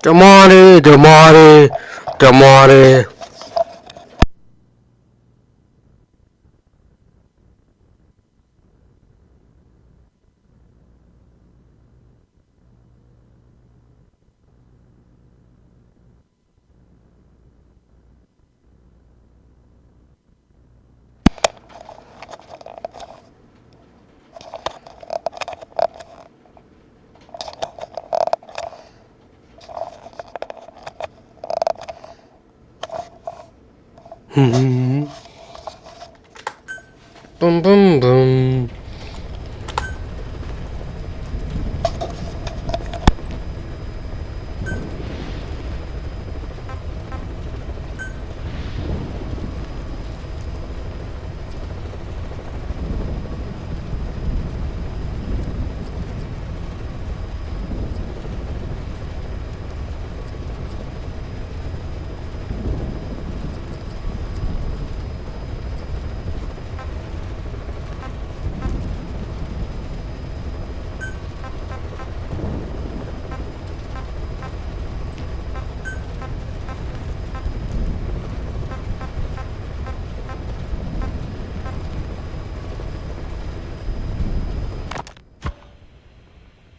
Damari, Damari, Damari. Boom, boom, boom.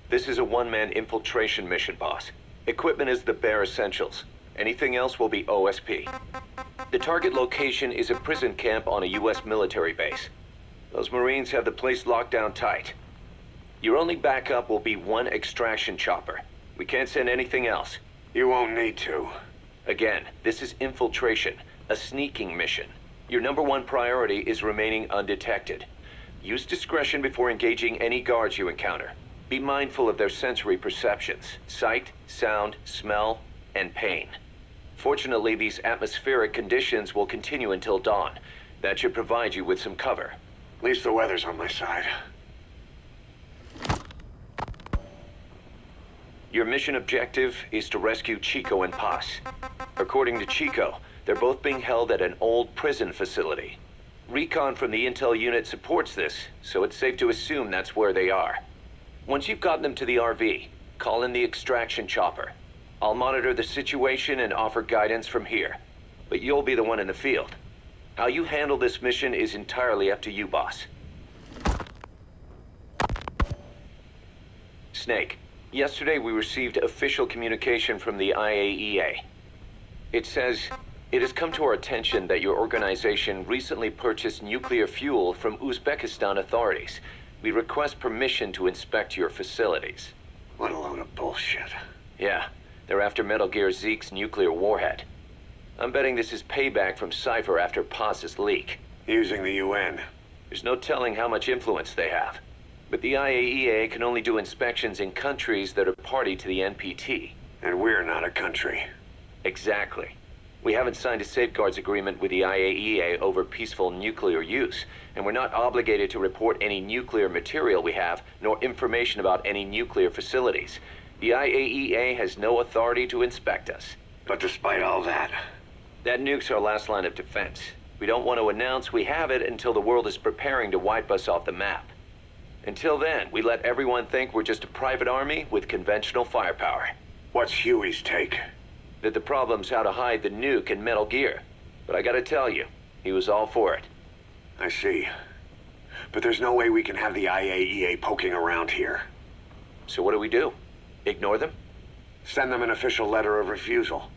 This is a one-man infiltration mission, boss. Equipment is the bare essentials. Anything else will be OSP. The target location is a prison camp on a U.S. military base. Those Marines have the place locked down tight. Your only backup will be one extraction chopper. We can't send anything else. You won't need to. Again, this is infiltration, a sneaking mission. Your number one priority is remaining undetected. Use discretion before engaging any guards you encounter. Be mindful of their sensory perceptions: sight, sound, smell, and pain. Fortunately, these atmospheric conditions will continue until dawn. That should provide you with some cover. At least the weather's on my side. Your mission objective is to rescue Chico and Paz. According to Chico, they're both being held at an old prison facility. Recon from the intel unit supports this, so it's safe to assume that's where they are. Once you've gotten them to the RV, call in the extraction chopper. I'll monitor the situation and offer guidance from here, but you'll be the one in the field. How you handle this mission is entirely up to you, boss. Snake, yesterday we received official communication from the IAEA. It says, "It has come to our attention that your organization recently purchased nuclear fuel from Uzbekistan authorities. We request permission to inspect your facilities." What a load of bullshit. Yeah, they're after Metal Gear Zeke's nuclear warhead. I'm betting this is payback from Cypher after Paz's leak. Using the UN. There's no telling how much influence they have. But the IAEA can only do inspections in countries that are party to the NPT. And we're not a country. Exactly. We haven't signed a safeguards agreement with the IAEA over peaceful nuclear use, and we're not obligated to report any nuclear material we have, nor information about any nuclear facilities. The IAEA has no authority to inspect us. But despite all that... That nuke's our last line of defense. We don't want to announce we have it until the world is preparing to wipe us off the map. Until then, we let everyone think we're just a private army with conventional firepower. What's Huey's take? That the problem's how to hide the nuke in Metal Gear. But I gotta tell you, he was all for it. I see. But there's no way we can have the IAEA poking around here. So what do we do? Ignore them? Send them an official letter of refusal.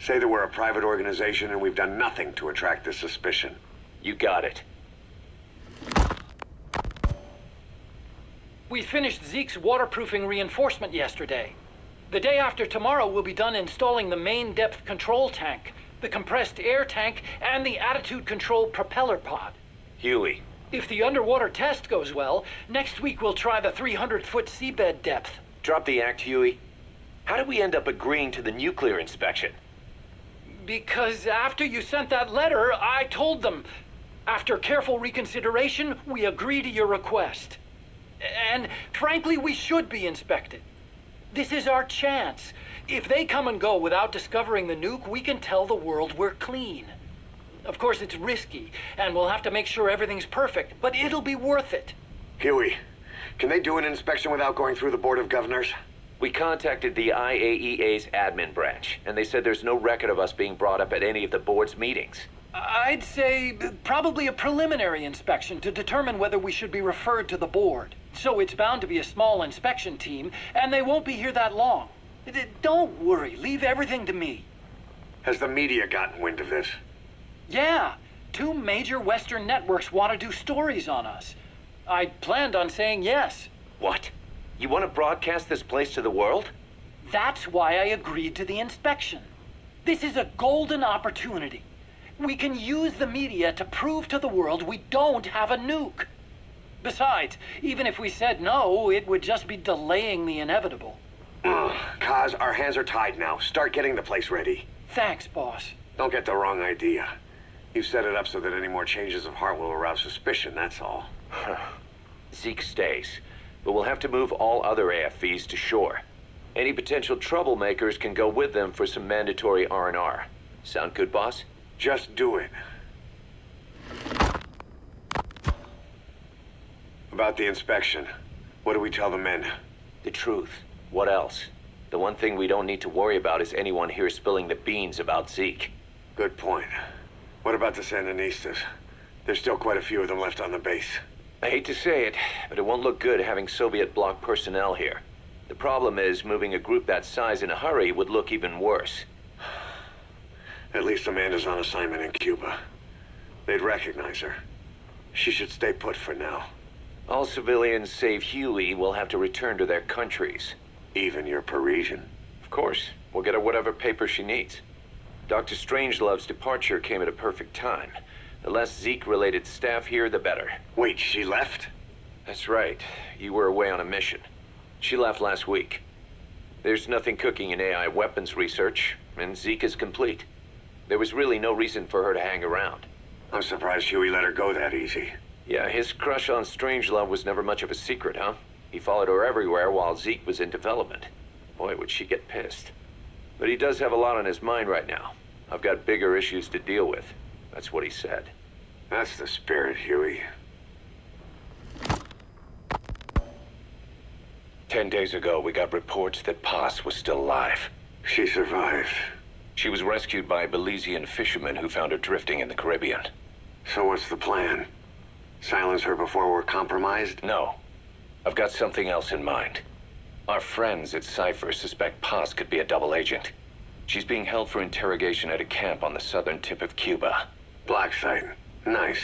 Say that we're a private organization and we've done nothing to attract this suspicion. You got it. We finished Zeke's waterproofing reinforcement yesterday. The day after tomorrow, we'll be done installing the main depth control tank, the compressed air tank, and the attitude control propeller pod. Huey. If the underwater test goes well, next week we'll try the 300-foot seabed depth. Drop the act, Huey. How did we end up agreeing to the nuclear inspection? Because after you sent that letter, I told them. After careful reconsideration, we agree to your request. And frankly, we should be inspected. This is our chance. If they come and go without discovering the nuke, we can tell the world we're clean. Of course, it's risky, and we'll have to make sure everything's perfect, but it'll be worth it. Huey, can they do an inspection without going through the Board of Governors? We contacted the IAEA's admin branch, and they said there's no record of us being brought up at any of the board's meetings. I'd say probably a preliminary inspection to determine whether we should be referred to the board. So it's bound to be a small inspection team, and they won't be here that long. Don't worry, leave everything to me. Has the media gotten wind of this? Yeah, 2 major Western networks want to do stories on us. I planned on saying yes. What? You want to broadcast this place to the world? That's why I agreed to the inspection. This is a golden opportunity. We can use the media to prove to the world we don't have a nuke. Besides, even if we said no, it would just be delaying the inevitable. Kaz, our hands are tied now. Start getting the place ready. Thanks, boss. Don't get the wrong idea. You've set it up so that any more changes of heart will arouse suspicion, that's all. Zeke stays, but we'll have to move all other AFVs to shore. Any potential troublemakers can go with them for some mandatory R&R. Sound good, boss? Just do it. About the inspection, what do we tell the men? The truth. What else? The one thing we don't need to worry about is anyone here spilling the beans about Zeke. Good point. What about the Sandinistas? There's still quite a few of them left on the base. I hate to say it, but it won't look good having Soviet bloc personnel here. The problem is, moving a group that size in a hurry would look even worse. At least Amanda's on assignment in Cuba. They'd recognize her. She should stay put for now. All civilians save Huey will have to return to their countries. Even your Parisian? Of course, we'll get her whatever paper she needs. Dr. Strangelove's departure came at a perfect time. The less Zeke-related staff here, the better. Wait, she left? That's right. You were away on a mission. She left last week. There's nothing cooking in AI weapons research, and Zeke is complete. There was really no reason for her to hang around. I'm surprised Huey let her go that easy. Yeah, his crush on Strangelove was never much of a secret, huh? He followed her everywhere while Zeke was in development. Boy, would she get pissed. But he does have a lot on his mind right now. I've got bigger issues to deal with. That's what he said. That's the spirit, Huey. 10 days ago, we got reports that Paz was still alive. She survived. She was rescued by Belizean fishermen who found her drifting in the Caribbean. So what's the plan? Silence her before we're compromised? No. I've got something else in mind. Our friends at Cypher suspect Paz could be a double agent. She's being held for interrogation at a camp on the southern tip of Cuba. Black site. Nice.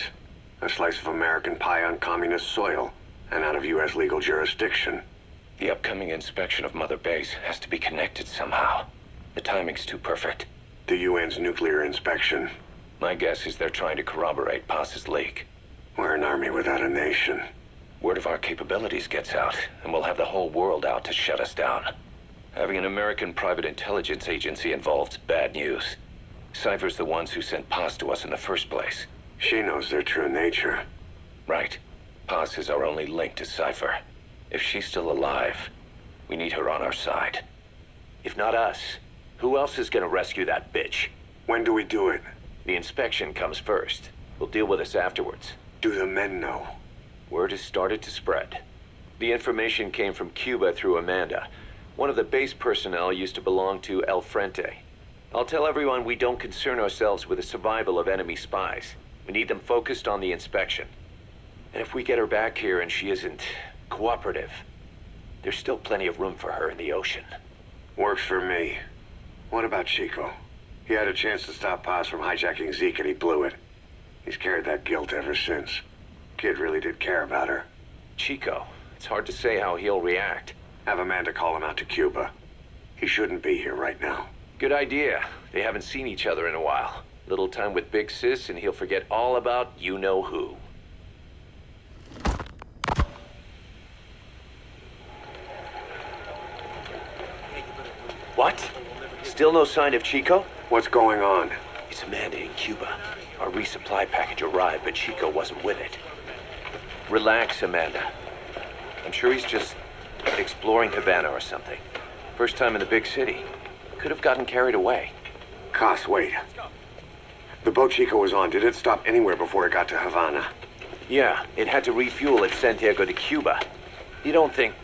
A slice of American pie on communist soil, and out of U.S. legal jurisdiction. The upcoming inspection of Mother Base has to be connected somehow. The timing's too perfect. The UN's nuclear inspection. My guess is they're trying to corroborate Paz's leak. We're an army without a nation. Word of our capabilities gets out, and we'll have the whole world out to shut us down. Having an American private intelligence agency involved's bad news. Cypher's the ones who sent Paz to us in the first place. She knows their true nature. Right. Paz is our only link to Cypher. If she's still alive, we need her on our side. If not us, who else is gonna rescue that bitch? When do we do it? The inspection comes first. We'll deal with us afterwards. Do the men know? Word has started to spread. The information came from Cuba through Amanda. One of the base personnel used to belong to El Frente. I'll tell everyone we don't concern ourselves with the survival of enemy spies. We need them focused on the inspection. And if we get her back here and she isn't cooperative, there's still plenty of room for her in the ocean. Works for me. What about Chico? He had a chance to stop Paz from hijacking Zeke and he blew it. He's carried that guilt ever since. Kid really did care about her. Chico, it's hard to say how he'll react. Have Amanda call him out to Cuba. He shouldn't be here right now. Good idea. They haven't seen each other in a while. Little time with Big Sis and he'll forget all about you-know-who. What? Still no sign of Chico? What's going on? It's Amanda in Cuba. Our resupply package arrived, but Chico wasn't with it. Relax, Amanda. I'm sure he's just exploring Havana or something. First time in the big city. Could have gotten carried away. Cos, wait. The boat Chico was on, did it stop anywhere before it got to Havana? Yeah, it had to refuel at Santiago de Cuba. You don't think...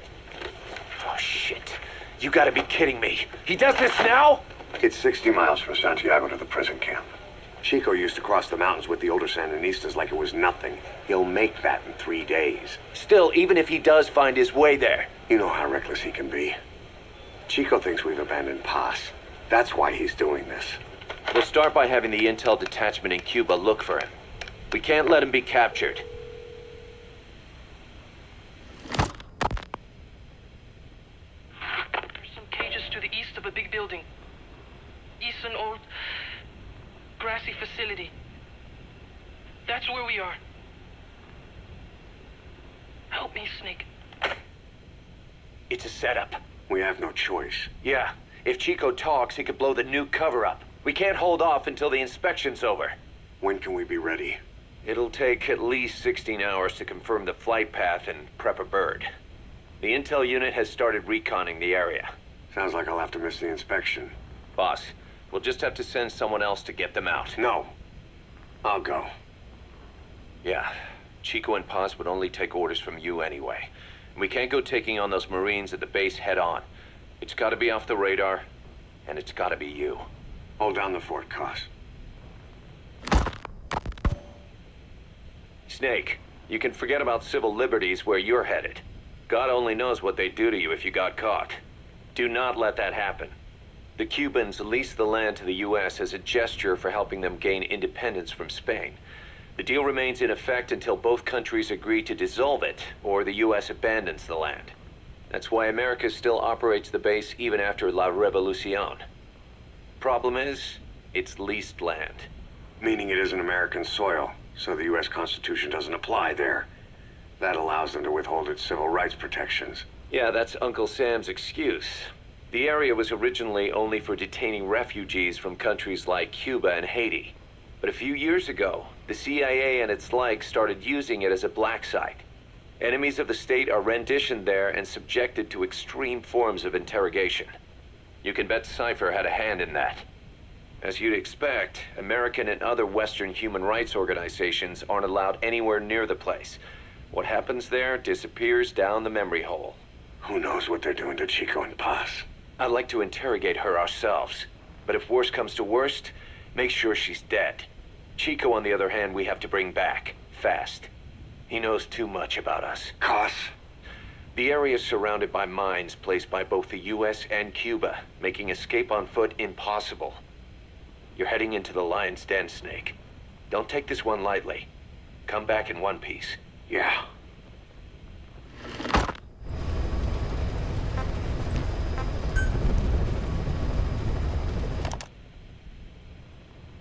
Oh, shit. You gotta be kidding me. He does this now? It's 60 miles from Santiago to the prison camp. Chico used to cross the mountains with the older Sandinistas like it was nothing. He'll make that in 3 days. Still, even if he does find his way there. You know how reckless he can be. Chico thinks we've abandoned Paz. That's why he's doing this. We'll start by having the intel detachment in Cuba look for him. We can't let him be captured. There's some cages to the east of a big building. East an old grassy facility. That's where we are. Help me, Snake. It's a setup. We have no choice. Yeah, if Chico talks, he could blow the new cover up. We can't hold off until the inspection's over. When can we be ready? It'll take at least 16 hours to confirm the flight path and prep a bird. The intel unit has started reconning the area. Sounds like I'll have to miss the inspection. Boss, we'll just have to send someone else to get them out. No. I'll go. Yeah, Chico and Paz would only take orders from you anyway. We can't go taking on those Marines at the base head on. It's gotta be off the radar, and it's gotta be you. Hold down the fort, Cos. Snake, you can forget about civil liberties where you're headed. God only knows what they'd do to you if you got caught. Do not let that happen. The Cubans leased the land to the U.S. as a gesture for helping them gain independence from Spain. The deal remains in effect until both countries agree to dissolve it, or the U.S. abandons the land. That's why America still operates the base even after La Revolucion. Problem is, it's leased land. Meaning it isn't American soil, so the U.S. Constitution doesn't apply there. That allows them to withhold its civil rights protections. Yeah, that's Uncle Sam's excuse. The area was originally only for detaining refugees from countries like Cuba and Haiti. But a few years ago, the CIA and its like started using it as a black site. Enemies of the state are renditioned there and subjected to extreme forms of interrogation. You can bet Cypher had a hand in that. As you'd expect, American and other Western human rights organizations aren't allowed anywhere near the place. What happens there disappears down the memory hole. Who knows what they're doing to Chico and Paz? I'd like to interrogate her ourselves. But if worst comes to worst, make sure she's dead. Chico, on the other hand, we have to bring back. Fast. He knows too much about us. Cos? The area is surrounded by mines placed by both the U.S. and Cuba, making escape on foot impossible. You're heading into the Lion's Den, Snake. Don't take this one lightly. Come back in one piece. Yeah.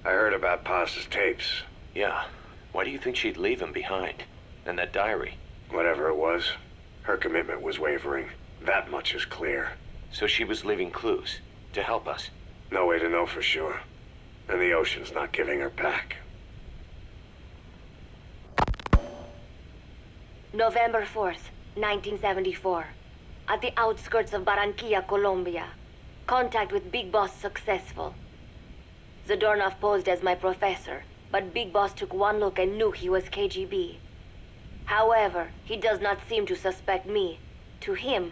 I heard about Paz's tapes. Yeah. Why do you think she'd leave him behind? And that diary? Whatever it was, her commitment was wavering. That much is clear. So she was leaving clues to help us. No way to know for sure. And the ocean's not giving her back. November 4th, 1974. At the outskirts of Barranquilla, Colombia. Contact with Big Boss successful. Zadornov posed as my professor, but Big Boss took one look and knew he was KGB. However, he does not seem to suspect me. To him,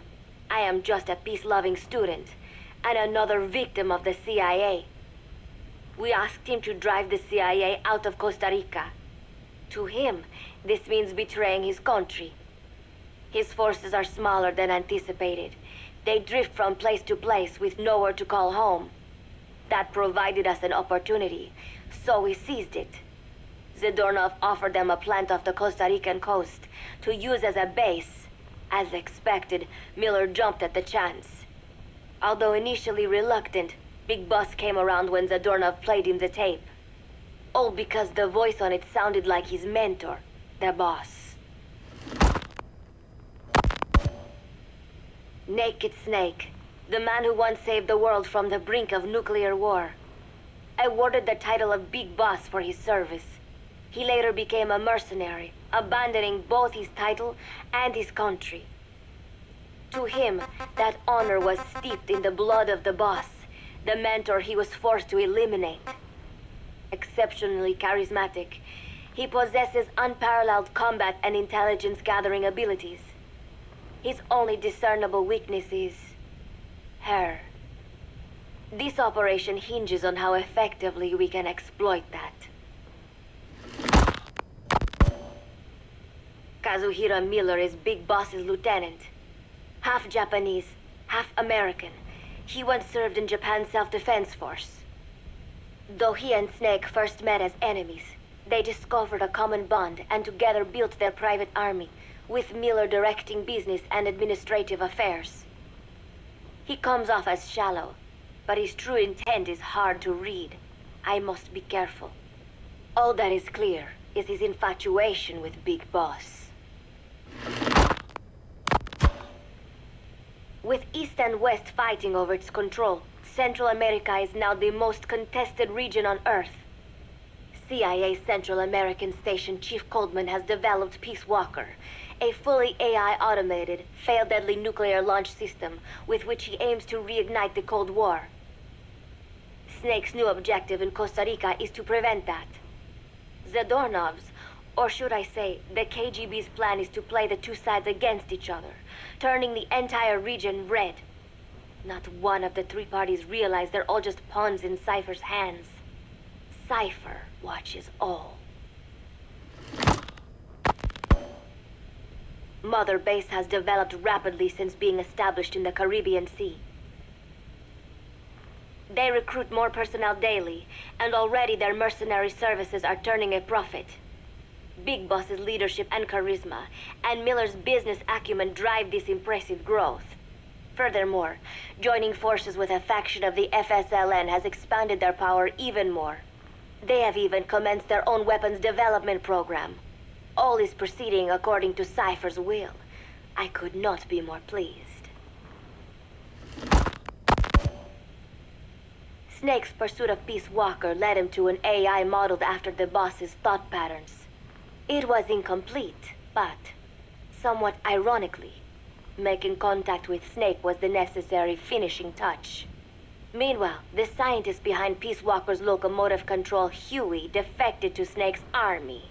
I am just a peace-loving student, and another victim of the CIA. We asked him to drive the CIA out of Costa Rica. To him, this means betraying his country. His forces are smaller than anticipated. They drift from place to place with nowhere to call home. That provided us an opportunity, so we seized it. Zadornov offered them a plant off the Costa Rican coast to use as a base. As expected, Miller jumped at the chance. Although initially reluctant, Big Boss came around when Zadornov played him the tape. All because the voice on it sounded like his mentor, the boss. Naked Snake, the man who once saved the world from the brink of nuclear war. Awarded the title of Big Boss for his service. He later became a mercenary, abandoning both his title and his country. To him, that honor was steeped in the blood of the boss, the mentor he was forced to eliminate. Exceptionally charismatic, he possesses unparalleled combat and intelligence-gathering abilities. His only discernible weakness is Her. This operation hinges on how effectively we can exploit that. Kazuhira Miller is Big Boss's lieutenant. Half Japanese, half American. He once served in Japan's self-defense force. Though he and Snake first met as enemies, they discovered a common bond and together built their private army, with Miller directing business and administrative affairs. He comes off as shallow, but his true intent is hard to read. I must be careful. All that is clear is his infatuation with Big Boss. With East and West fighting over its control, Central America is now the most contested region on Earth. CIA Central American Station Chief Coldman has developed Peace Walker, a fully AI-automated, fail-deadly nuclear launch system with which he aims to reignite the Cold War. Snake's new objective in Costa Rica is to prevent that. Zadornov's, or should I say, the KGB's plan is to play the two sides against each other, turning the entire region red. Not one of the three parties realize they're all just pawns in Cypher's hands. Cypher watches all. Mother Base has developed rapidly since being established in the Caribbean Sea. They recruit more personnel daily, and already their mercenary services are turning a profit. Big Boss's leadership and charisma, and Miller's business acumen drive this impressive growth. Furthermore, joining forces with a faction of the FSLN has expanded their power even more. They have even commenced their own weapons development program. All is proceeding according to Cypher's will. I could not be more pleased. Snake's pursuit of Peace Walker led him to an AI modeled after the boss's thought patterns. It was incomplete, but, somewhat ironically, making contact with Snake was the necessary finishing touch. Meanwhile, the scientist behind Peace Walker's locomotive control, Huey, defected to Snake's army.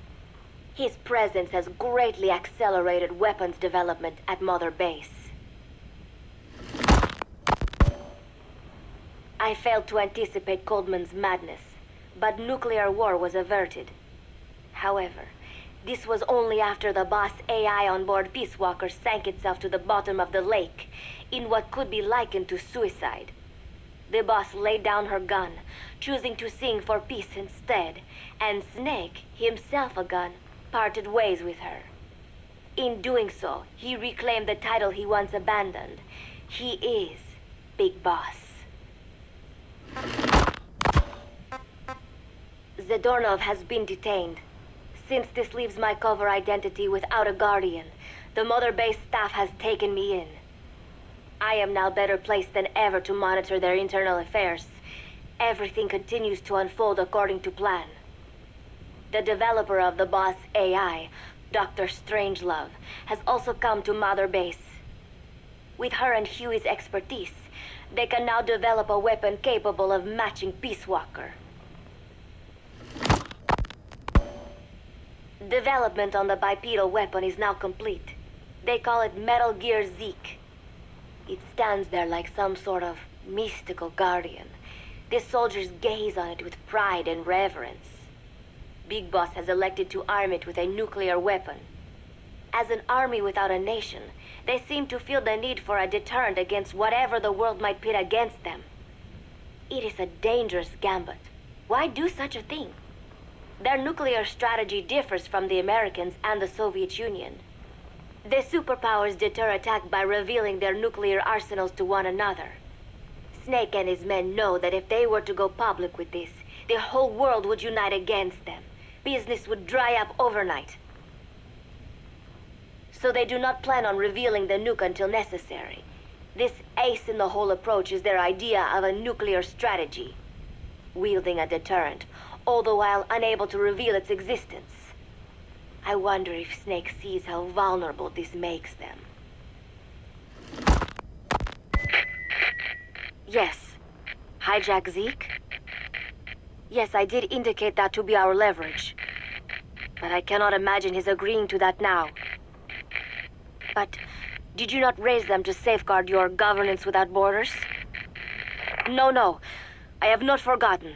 His presence has greatly accelerated weapons development at Mother Base. I failed to anticipate Coldman's madness, but nuclear war was averted. However, this was only after the boss AI on board Peace Walker sank itself to the bottom of the lake, in what could be likened to suicide. The boss laid down her gun, choosing to sing for peace instead, and Snake, himself a gun, parted ways with her. In doing so, he reclaimed the title he once abandoned. He is Big Boss. Zadornov has been detained. Since this leaves my cover identity without a guardian, the Mother Base staff has taken me in. I am now better placed than ever to monitor their internal affairs. Everything continues to unfold according to plan. The developer of the boss AI, Dr. Strangelove, has also come to Mother Base. With her and Huey's expertise, they can now develop a weapon capable of matching Peace Walker. Development on the bipedal weapon is now complete. They call it Metal Gear Zeke. It stands there like some sort of mystical guardian. The soldiers gaze on it with pride and reverence. Big Boss has elected to arm it with a nuclear weapon. As an army without a nation, they seem to feel the need for a deterrent against whatever the world might pit against them. It is a dangerous gambit. Why do such a thing? Their nuclear strategy differs from the Americans and the Soviet Union. The superpowers deter attack by revealing their nuclear arsenals to one another. Snake and his men know that if they were to go public with this, the whole world would unite against them. Business would dry up overnight. So they do not plan on revealing the nuke until necessary. This ace-in-the-hole approach is their idea of a nuclear strategy. Wielding a deterrent, all the while unable to reveal its existence. I wonder if Snake sees how vulnerable this makes them. Yes. Hijack Zeke? Yes, I did indicate that to be our leverage. But I cannot imagine his agreeing to that now. But did you not raise them to safeguard your governance without borders? No. I have not forgotten.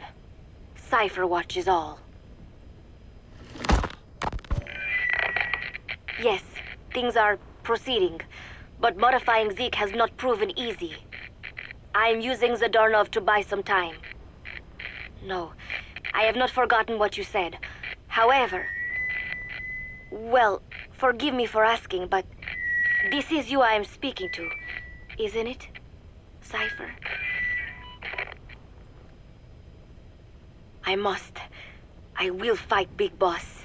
Cypher watches all. Yes, things are proceeding, but modifying Zeke has not proven easy. I am using Zadornov to buy some time. No, I have not forgotten what you said. However... Well, forgive me for asking, but... This is you I am speaking to, isn't it, Cypher? I will fight Big Boss.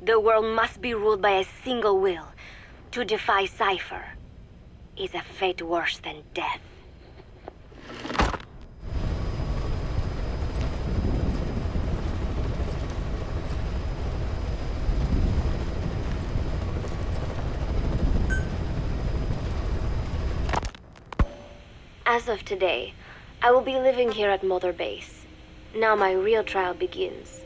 The world must be ruled by a single will. To defy Cypher is a fate worse than death. As of today, I will be living here at Mother Base. Now my real trial begins.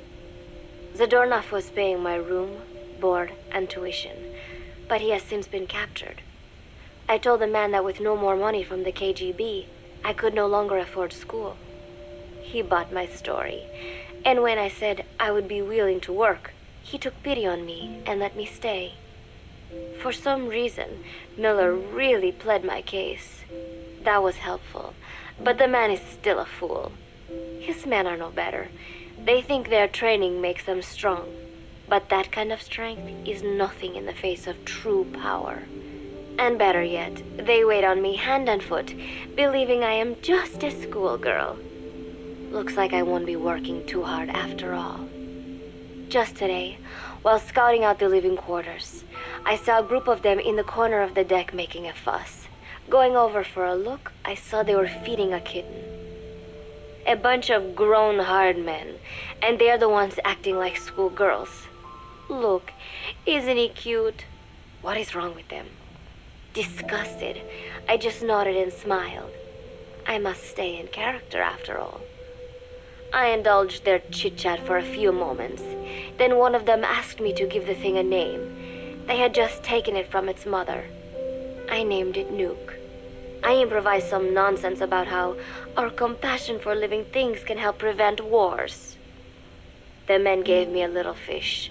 Zadornov was paying my room, board, and tuition, but he has since been captured. I told the man that with no more money from the KGB, I could no longer afford school. He bought my story, and when I said I would be willing to work, he took pity on me and let me stay. For some reason, Miller really pled my case. That was helpful, but the man is still a fool. His men are no better. They think their training makes them strong, but that kind of strength is nothing in the face of true power. And better yet, they wait on me hand and foot, believing I am just a schoolgirl. Looks like I won't be working too hard after all. Just today, while scouting out the living quarters, I saw a group of them in the corner of the deck making a fuss. Going over for a look, I saw they were feeding a kitten. A bunch of grown hard men, and they're the ones acting like schoolgirls. Look, isn't he cute? What is wrong with them? Disgusted, I just nodded and smiled. I must stay in character after all. I indulged their chit-chat for a few moments. Then one of them asked me to give the thing a name. They had just taken it from its mother. I named it Nuke. I improvised some nonsense about how our compassion for living things can help prevent wars. The men gave me a little fish.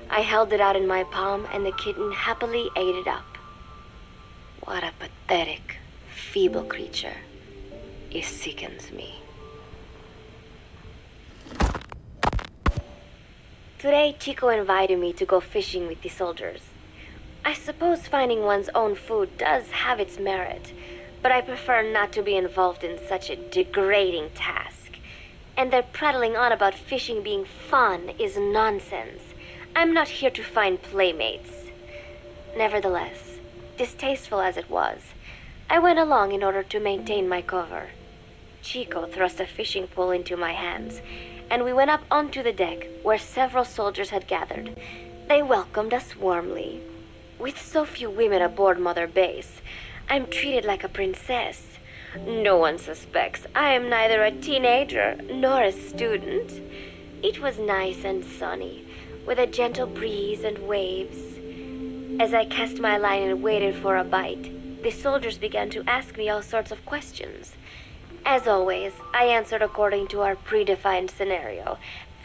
I held it out in my palm and the kitten happily ate it up. What a pathetic, feeble creature. It sickens me. Today, Chico invited me to go fishing with the soldiers. I suppose finding one's own food does have its merit, but I prefer not to be involved in such a degrading task. And their prattling on about fishing being fun is nonsense. I'm not here to find playmates. Nevertheless, distasteful as it was, I went along in order to maintain my cover. Chico thrust a fishing pole into my hands, and we went up onto the deck where several soldiers had gathered. They welcomed us warmly. With so few women aboard Mother Base, I'm treated like a princess. No one suspects I am neither a teenager nor a student. It was nice and sunny, with a gentle breeze and waves. As I cast my line and waited for a bite, the soldiers began to ask me all sorts of questions. As always, I answered according to our predefined scenario,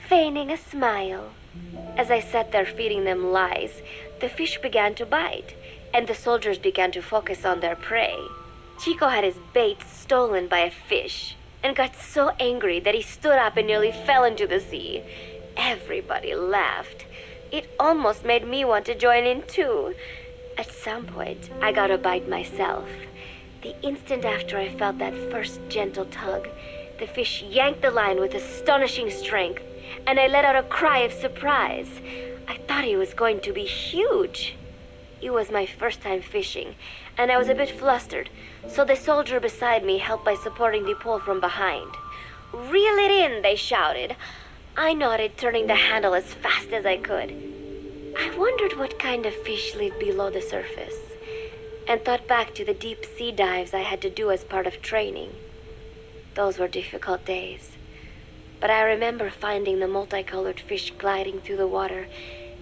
feigning a smile. As I sat there feeding them lies, the fish began to bite, and the soldiers began to focus on their prey. Chico had his bait stolen by a fish, and got so angry that he stood up and nearly fell into the sea. Everybody laughed. It almost made me want to join in too. At some point, I got a bite myself. The instant after I felt that first gentle tug, the fish yanked the line with astonishing strength, and I let out a cry of surprise. I thought he was going to be huge. It was my first time fishing, and I was a bit flustered, so the soldier beside me helped by supporting the pole from behind. "Reel it in," they shouted. I nodded, turning the handle as fast as I could. I wondered what kind of fish lived below the surface, and thought back to the deep sea dives I had to do as part of training. Those were difficult days, but I remember finding the multicolored fish gliding through the water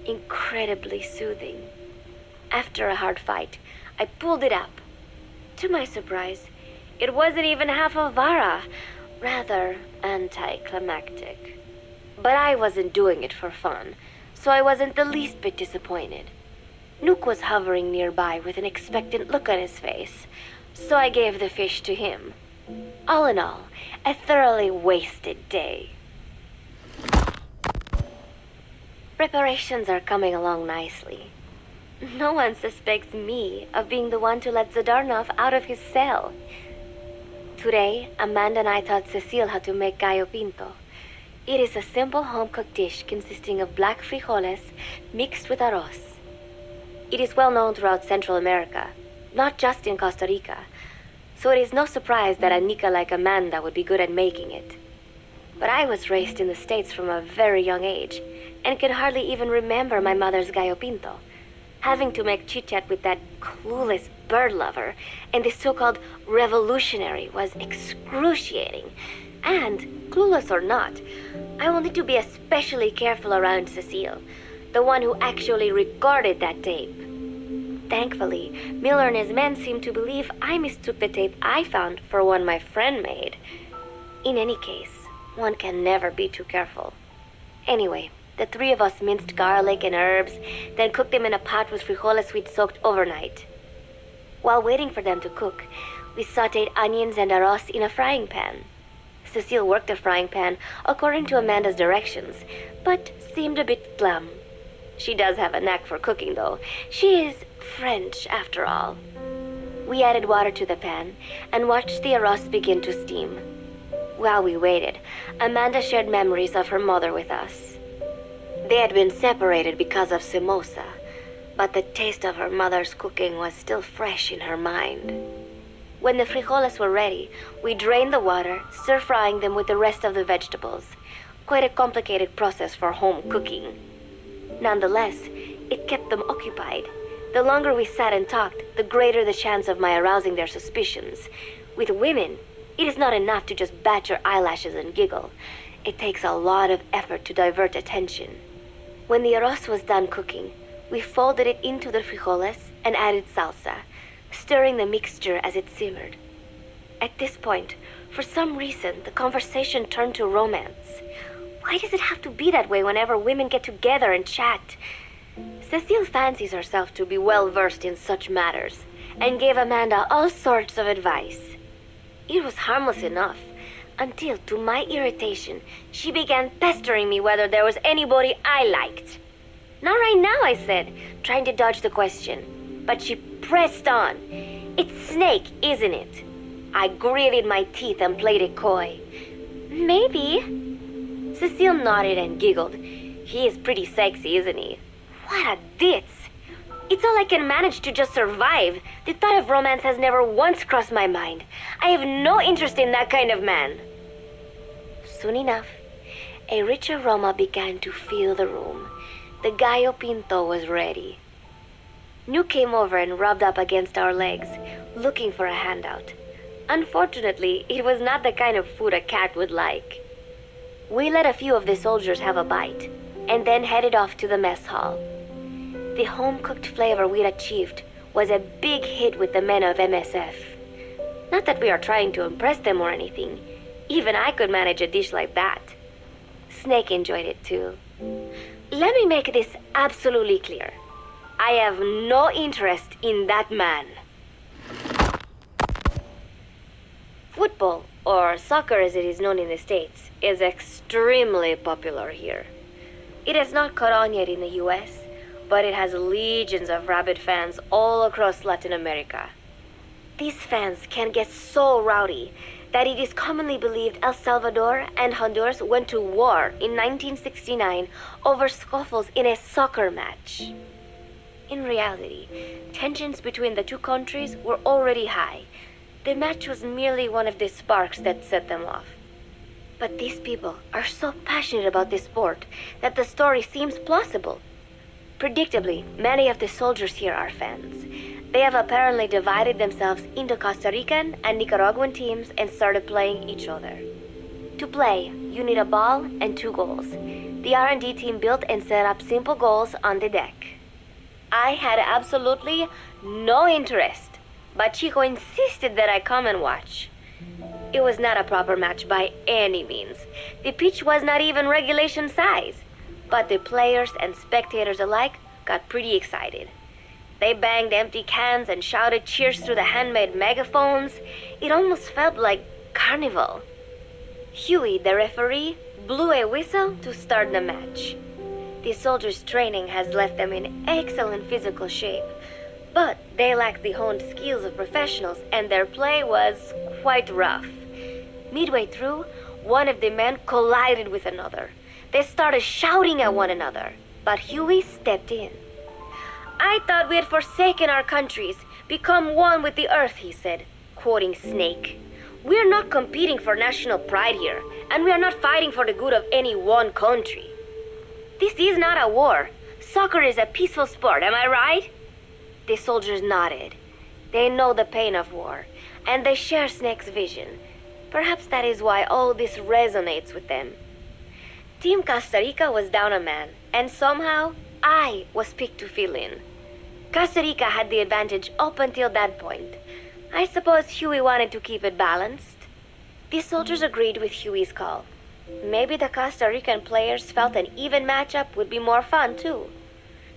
incredibly soothing. After a hard fight, I pulled it up. To my surprise, it wasn't even half a vara, Rather anticlimactic. But I wasn't doing it for fun, so I wasn't the least bit disappointed. Nuke was hovering nearby with an expectant look on his face, so I gave the fish to him. All in all, a thoroughly wasted day. Preparations are coming along nicely. No one suspects me of being the one to let Zadarnov out of his cell. Today, Amanda and I taught Cecile how to make gallo pinto. It is a simple home-cooked dish consisting of black frijoles mixed with arroz. It is well known throughout Central America, not just in Costa Rica, so it is no surprise that a Nica like Amanda would be good at making it. But I was raised in the States from a very young age, and can hardly even remember my mother's gallo pinto. Having to make chit-chat with that clueless bird lover and this so-called revolutionary was excruciating. And, clueless or not, I will need to be especially careful around Cecile, the one who actually recorded that tape. Thankfully, Miller and his men seem to believe I mistook the tape I found for one my friend made. In any case, one can never be too careful. Anyway, the three of us minced garlic and herbs, then cooked them in a pot with frijoles we'd soaked overnight. While waiting for them to cook, we sautéed onions and arroz in a frying pan. Cecile worked the frying pan according to Amanda's directions, but seemed a bit glum. She does have a knack for cooking, though. She is French, after all. We added water to the pan and watched the arroz begin to steam. While we waited, Amanda shared memories of her mother with us. They had been separated because of Simosa, but the taste of her mother's cooking was still fresh in her mind. When the frijoles were ready, we drained the water, stir-frying them with the rest of the vegetables. Quite a complicated process for home cooking. Nonetheless, it kept them occupied. The longer we sat and talked, the greater the chance of my arousing their suspicions. With women, it is not enough to just bat your eyelashes and giggle. It takes a lot of effort to divert attention. When the arroz was done cooking, we folded it into the frijoles and added salsa, stirring the mixture as it simmered. At this point, for some reason, the conversation turned to romance. Why does it have to be that way whenever women get together and chat? Cecile fancies herself to be well-versed in such matters, and gave Amanda all sorts of advice. It was harmless enough, until, to my irritation, she began pestering me whether there was anybody I liked. Not right now, I said, trying to dodge the question. But she pressed on. It's Snake, isn't it? I gritted my teeth and played it coy. Maybe. Cecile nodded and giggled. He is pretty sexy, isn't he? What a ditz. It's all I can manage to just survive. The thought of romance has never once crossed my mind. I have no interest in that kind of man. Soon enough, a rich aroma began to fill the room. The gallo pinto was ready. Nuke came over and rubbed up against our legs, looking for a handout. Unfortunately, it was not the kind of food a cat would like. We let a few of the soldiers have a bite, and then headed off to the mess hall. The home-cooked flavor we'd achieved was a big hit with the men of MSF. Not that we are trying to impress them or anything. Even I could manage a dish like that. Snake enjoyed it too. Let me make this absolutely clear. I have no interest in that man. Football, or soccer as it is known in the States, is extremely popular here. It has not caught on yet in the US, but it has legions of rabid fans all across Latin America. These fans can get so rowdy that it is commonly believed El Salvador and Honduras went to war in 1969 over scuffles in a soccer match. In reality, tensions between the two countries were already high. The match was merely one of the sparks that set them off. But these people are so passionate about this sport that the story seems plausible. Predictably, many of the soldiers here are fans. They have apparently divided themselves into Costa Rican and Nicaraguan teams and started playing each other. To play, you need a ball and 2 goals. The R&D team built and set up simple goals on the deck. I had absolutely no interest, but Chico insisted that I come and watch. It was not a proper match by any means. The pitch was not even regulation size. But the players and spectators alike got pretty excited. They banged empty cans and shouted cheers through the handmade megaphones. It almost felt like carnival. Huey, the referee, blew a whistle to start the match. The soldiers' training has left them in excellent physical shape, but they lacked the honed skills of professionals and their play was quite rough. Midway through, one of the men collided with another. They started shouting at one another, but Huey stepped in. "I thought we had forsaken our countries, become one with the earth," he said, quoting Snake. "We're not competing for national pride here, and we are not fighting for the good of any one country. This is not a war. Soccer is a peaceful sport, am I right?" The soldiers nodded. They know the pain of war, and they share Snake's vision. Perhaps that is why all this resonates with them. Team Costa Rica was down a man, and somehow I was picked to fill in. Costa Rica had the advantage up until that point. I suppose Huey wanted to keep it balanced. The soldiers agreed with Huey's call. Maybe the Costa Rican players felt an even matchup would be more fun too.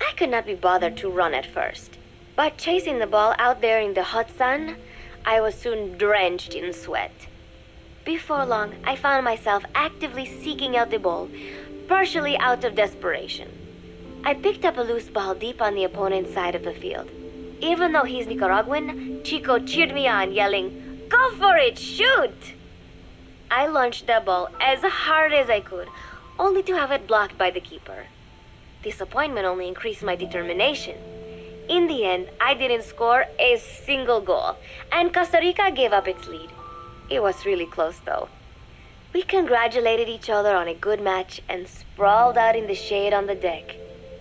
I could not be bothered to run at first, but chasing the ball out there in the hot sun, I was soon drenched in sweat. Before long, I found myself actively seeking out the ball, partially out of desperation. I picked up a loose ball deep on the opponent's side of the field. Even though he's Nicaraguan, Chico cheered me on, yelling, "Go for it, shoot!" I launched the ball as hard as I could, only to have it blocked by the keeper. Disappointment only increased my determination. In the end, I didn't score a single goal, and Costa Rica gave up its lead. It was really close, though. We congratulated each other on a good match and sprawled out in the shade on the deck,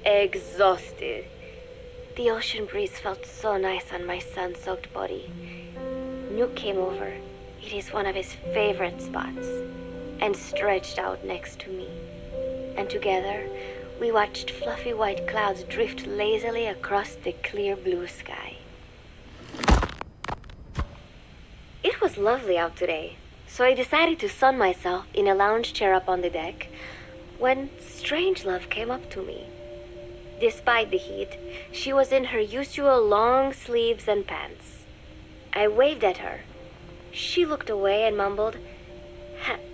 exhausted. The ocean breeze felt so nice on my sun-soaked body. Nuke came over. It is one of his favorite spots, and stretched out next to me. And together, we watched fluffy white clouds drift lazily across the clear blue sky. It was lovely out today, so I decided to sun myself in a lounge chair up on the deck when Strangelove came up to me. Despite the heat, she was in her usual long sleeves and pants. I waved at her. She looked away and mumbled,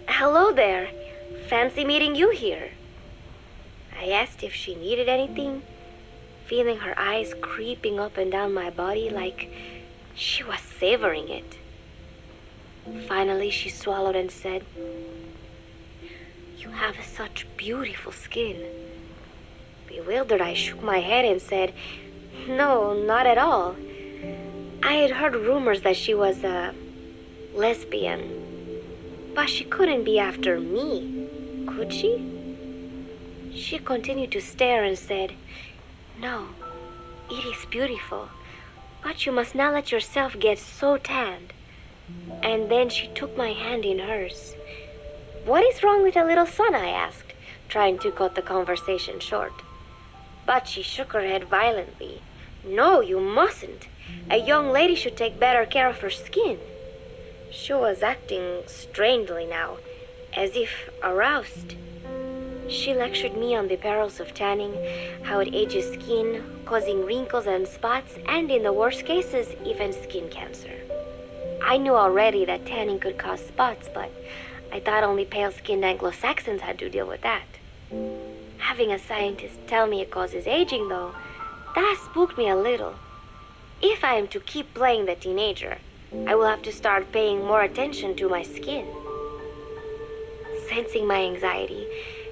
"Hello there. Fancy meeting you here." I asked if she needed anything, feeling her eyes creeping up and down my body like she was savoring it. Finally, she swallowed and said, "You have such beautiful skin." Bewildered, I shook my head and said, "No, not at all. I had heard rumors that she was a lesbian, but she couldn't be after me, could she?" She continued to stare and said, "No, it is beautiful, but you must not let yourself get so tanned." And then she took my hand in hers. "What is wrong with a little sun?" I asked, trying to cut the conversation short. But she shook her head violently. "No, you mustn't. A young lady should take better care of her skin." She was acting strangely now, as if aroused. She lectured me on the perils of tanning, how it ages skin, causing wrinkles and spots, and in the worst cases, even skin cancer. I knew already that tanning could cause spots, but I thought only pale-skinned Anglo-Saxons had to deal with that. Having a scientist tell me it causes aging, though, that spooked me a little. If I am to keep playing the teenager, I will have to start paying more attention to my skin. Sensing my anxiety,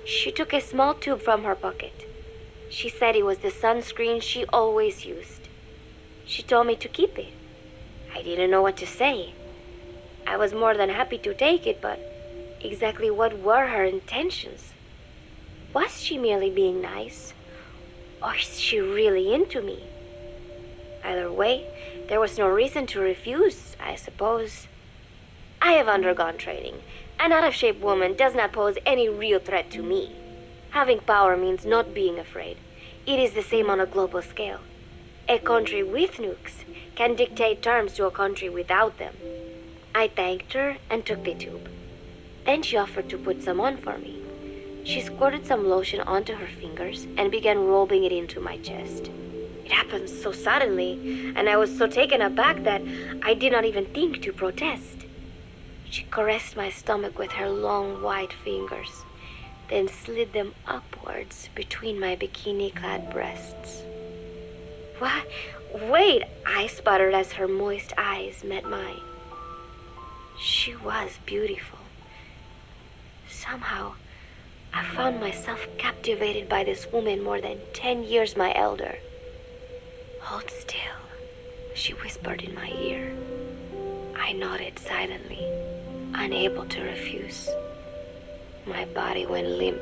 she took a small tube from her pocket. She said it was the sunscreen she always used. She told me to keep it. I didn't know what to say. I was more than happy to take it, but exactly what were her intentions? Was she merely being nice? Or is she really into me? Either way, there was no reason to refuse, I suppose. I have undergone training. An out-of-shape woman does not pose any real threat to me. Having power means not being afraid. It is the same on a global scale. A country with nukes can dictate terms to a country without them. I thanked her and took the tube. Then she offered to put some on for me. She squirted some lotion onto her fingers and began rolling it into my chest. It happened so suddenly, and I was so taken aback that I did not even think to protest. She caressed my stomach with her long white fingers, then slid them upwards between my bikini-clad breasts. What? Wait, I sputtered as her moist eyes met mine. She was beautiful. Somehow, I found myself captivated by this woman more than 10 years my elder. Hold still, she whispered in my ear. I nodded silently, unable to refuse. My body went limp,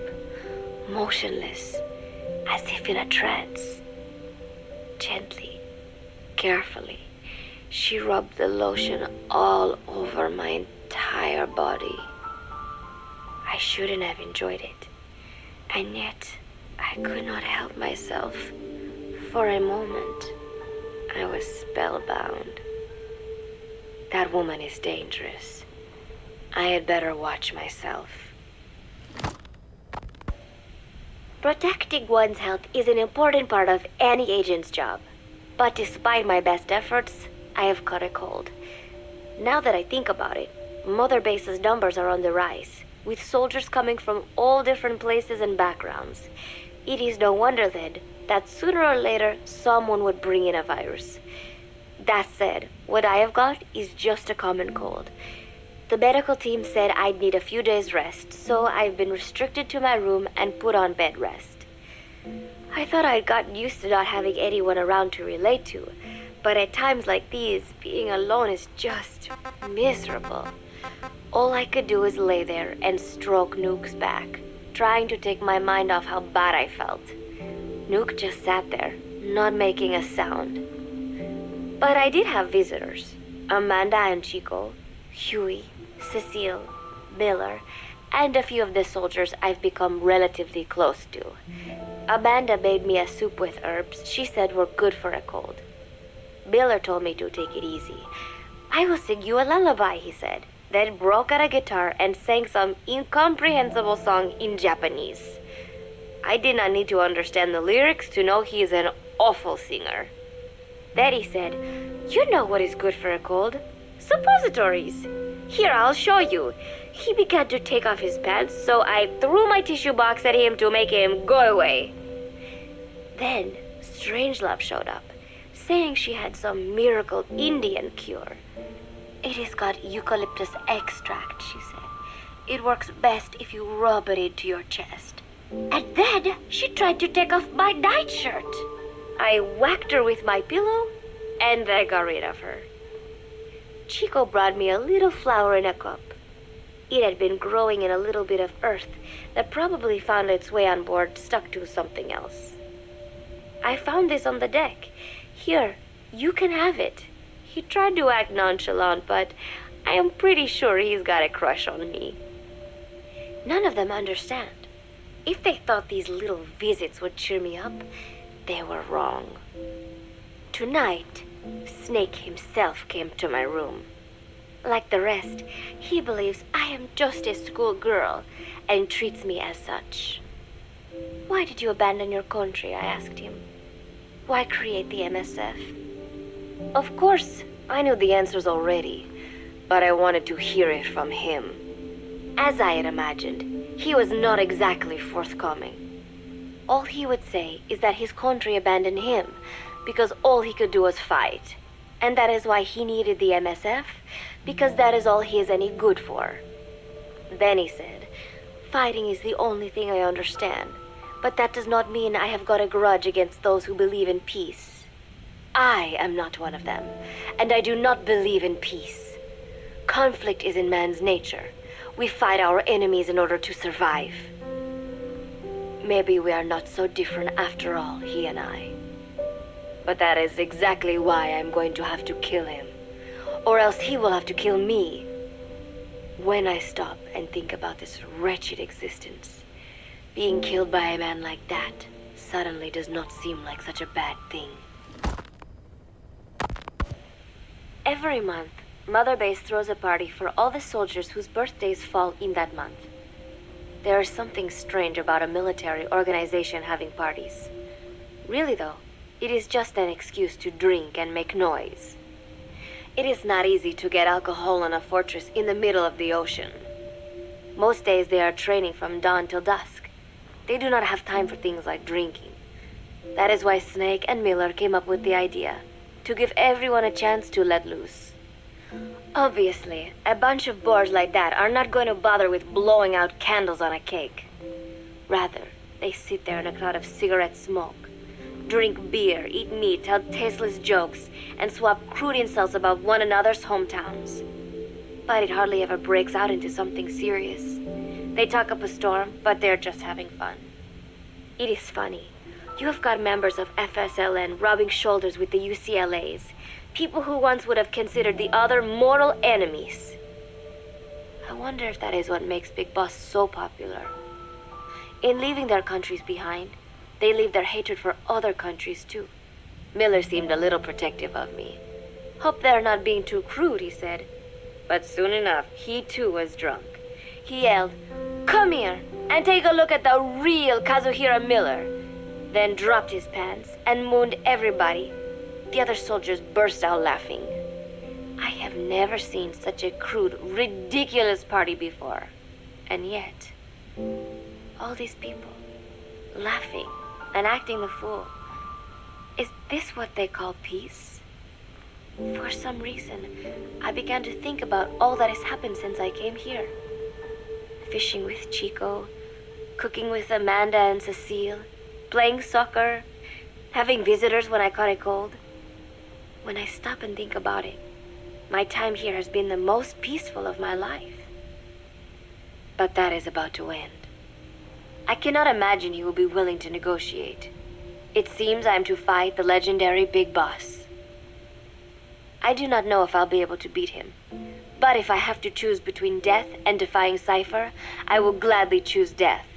motionless, as if in a trance. Gently, carefully, she rubbed the lotion all over my entire body. I shouldn't have enjoyed it, and yet I could not help myself. For a moment, I was spellbound. That woman is dangerous. I had better watch myself. Protecting one's health is an important part of any agent's job. But despite my best efforts, I have caught a cold. Now that I think about it, Mother Base's numbers are on the rise, with soldiers coming from all different places and backgrounds. It is no wonder then that sooner or later someone would bring in a virus. That said, what I have got is just a common cold. The medical team said I'd need a few days rest, so I've been restricted to my room and put on bed rest. I thought I'd gotten used to not having anyone around to relate to, but at times like these, being alone is just miserable. All I could do is lay there and stroke Nook's back, trying to take my mind off how bad I felt. Nook just sat there, not making a sound. But I did have visitors. Amanda and Chico, Huey, Cecile, Miller, and a few of the soldiers I've become relatively close to. Amanda made me a soup with herbs she said were good for a cold. Miller told me to take it easy. I will sing you a lullaby, he said, then broke out a guitar and sang some incomprehensible song in Japanese. I did not need to understand the lyrics to know he is an awful singer. Then he said, "You know what is good for a cold? Suppositories. Here, I'll show you." He began to take off his pants, so I threw my tissue box at him to make him go away. Then Strangelove showed up, saying she had some miracle Indian cure. "It has got eucalyptus extract," she said. "It works best if you rub it into your chest." And then she tried to take off my nightshirt. I whacked her with my pillow, and I got rid of her. Chico brought me a little flower in a cup. It had been growing in a little bit of earth that probably found its way on board, stuck to something else. "I found this on the deck. Here, you can have it." He tried to act nonchalant, but I am pretty sure he's got a crush on me. None of them understand. If they thought these little visits would cheer me up, they were wrong. Tonight, Snake himself came to my room. Like the rest, he believes I am just a schoolgirl and treats me as such. "Why did you abandon your country?" I asked him. "Why create the MSF?" Of course, I knew the answers already, but I wanted to hear it from him. As I had imagined, he was not exactly forthcoming. All he would say is that his country abandoned him because all he could do was fight, and that is why he needed the MSF, because that is all he is any good for. Then he said, "Fighting is the only thing I understand, but that does not mean I have got a grudge against those who believe in peace. I am not one of them, and I do not believe in peace. Conflict is in man's nature. We fight our enemies in order to survive. Maybe we are not so different after all, he and I. But that is exactly why I'm going to have to kill him, or else he will have to kill me. When I stop and think about this wretched existence, being killed by a man like that suddenly does not seem like such a bad thing." Every month, Mother Base throws a party for all the soldiers whose birthdays fall in that month. There is something strange about a military organization having parties. Really though, it is just an excuse to drink and make noise. It is not easy to get alcohol on a fortress in the middle of the ocean. Most days they are training from dawn till dusk. They do not have time for things like drinking. That is why Snake and Miller came up with the idea, to give everyone a chance to let loose. Obviously, a bunch of bores like that are not going to bother with blowing out candles on a cake. Rather, they sit there in a cloud of cigarette smoke, drink beer, eat meat, tell tasteless jokes, and swap crude insults about one another's hometowns. But it hardly ever breaks out into something serious. They talk up a storm, but they're just having fun. It is funny. You have got members of FSLN rubbing shoulders with the UCLAs, people who once would have considered the other mortal enemies. I wonder if that is what makes Big Boss so popular. In leaving their countries behind, they leave their hatred for other countries too. Miller seemed a little protective of me. Hope they're not being too crude, he said. But soon enough, he too was drunk. He yelled, "Come here and take a look at the real Kazuhira Miller," then dropped his pants and mooned everybody. The other soldiers burst out laughing. I have never seen such a crude, ridiculous party before. And yet, all these people, laughing and acting the fool. Is this what they call peace? For some reason, I began to think about all that has happened since I came here. Fishing with Chico, cooking with Amanda and Cecile, playing soccer, having visitors when I caught a cold. When I stop and think about it, my time here has been the most peaceful of my life. But that is about to end. I cannot imagine he will be willing to negotiate. It seems I am to fight the legendary Big Boss. I do not know if I'll be able to beat him. But if I have to choose between death and defying Cypher, I will gladly choose death.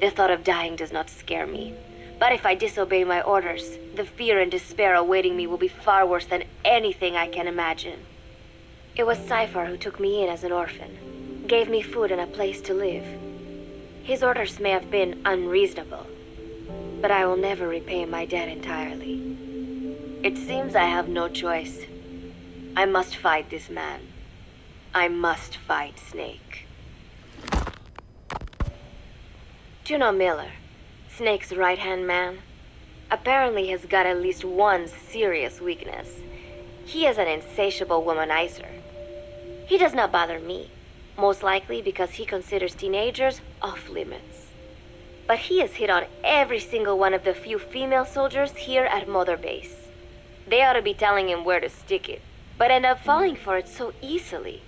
The thought of dying does not scare me. But if I disobey my orders, the fear and despair awaiting me will be far worse than anything I can imagine. It was Cypher who took me in as an orphan, gave me food and a place to live. His orders may have been unreasonable, but I will never repay my debt entirely. It seems I have no choice. I must fight this man. I must fight Snake. Do you know Miller, Snake's right-hand man? Apparently has got at least one serious weakness. He is an insatiable womanizer. He does not bother me, most likely because he considers teenagers off-limits. But he has hit on every single one of the few female soldiers here at Mother Base. They ought to be telling him where to stick it, but end up falling for it so easily.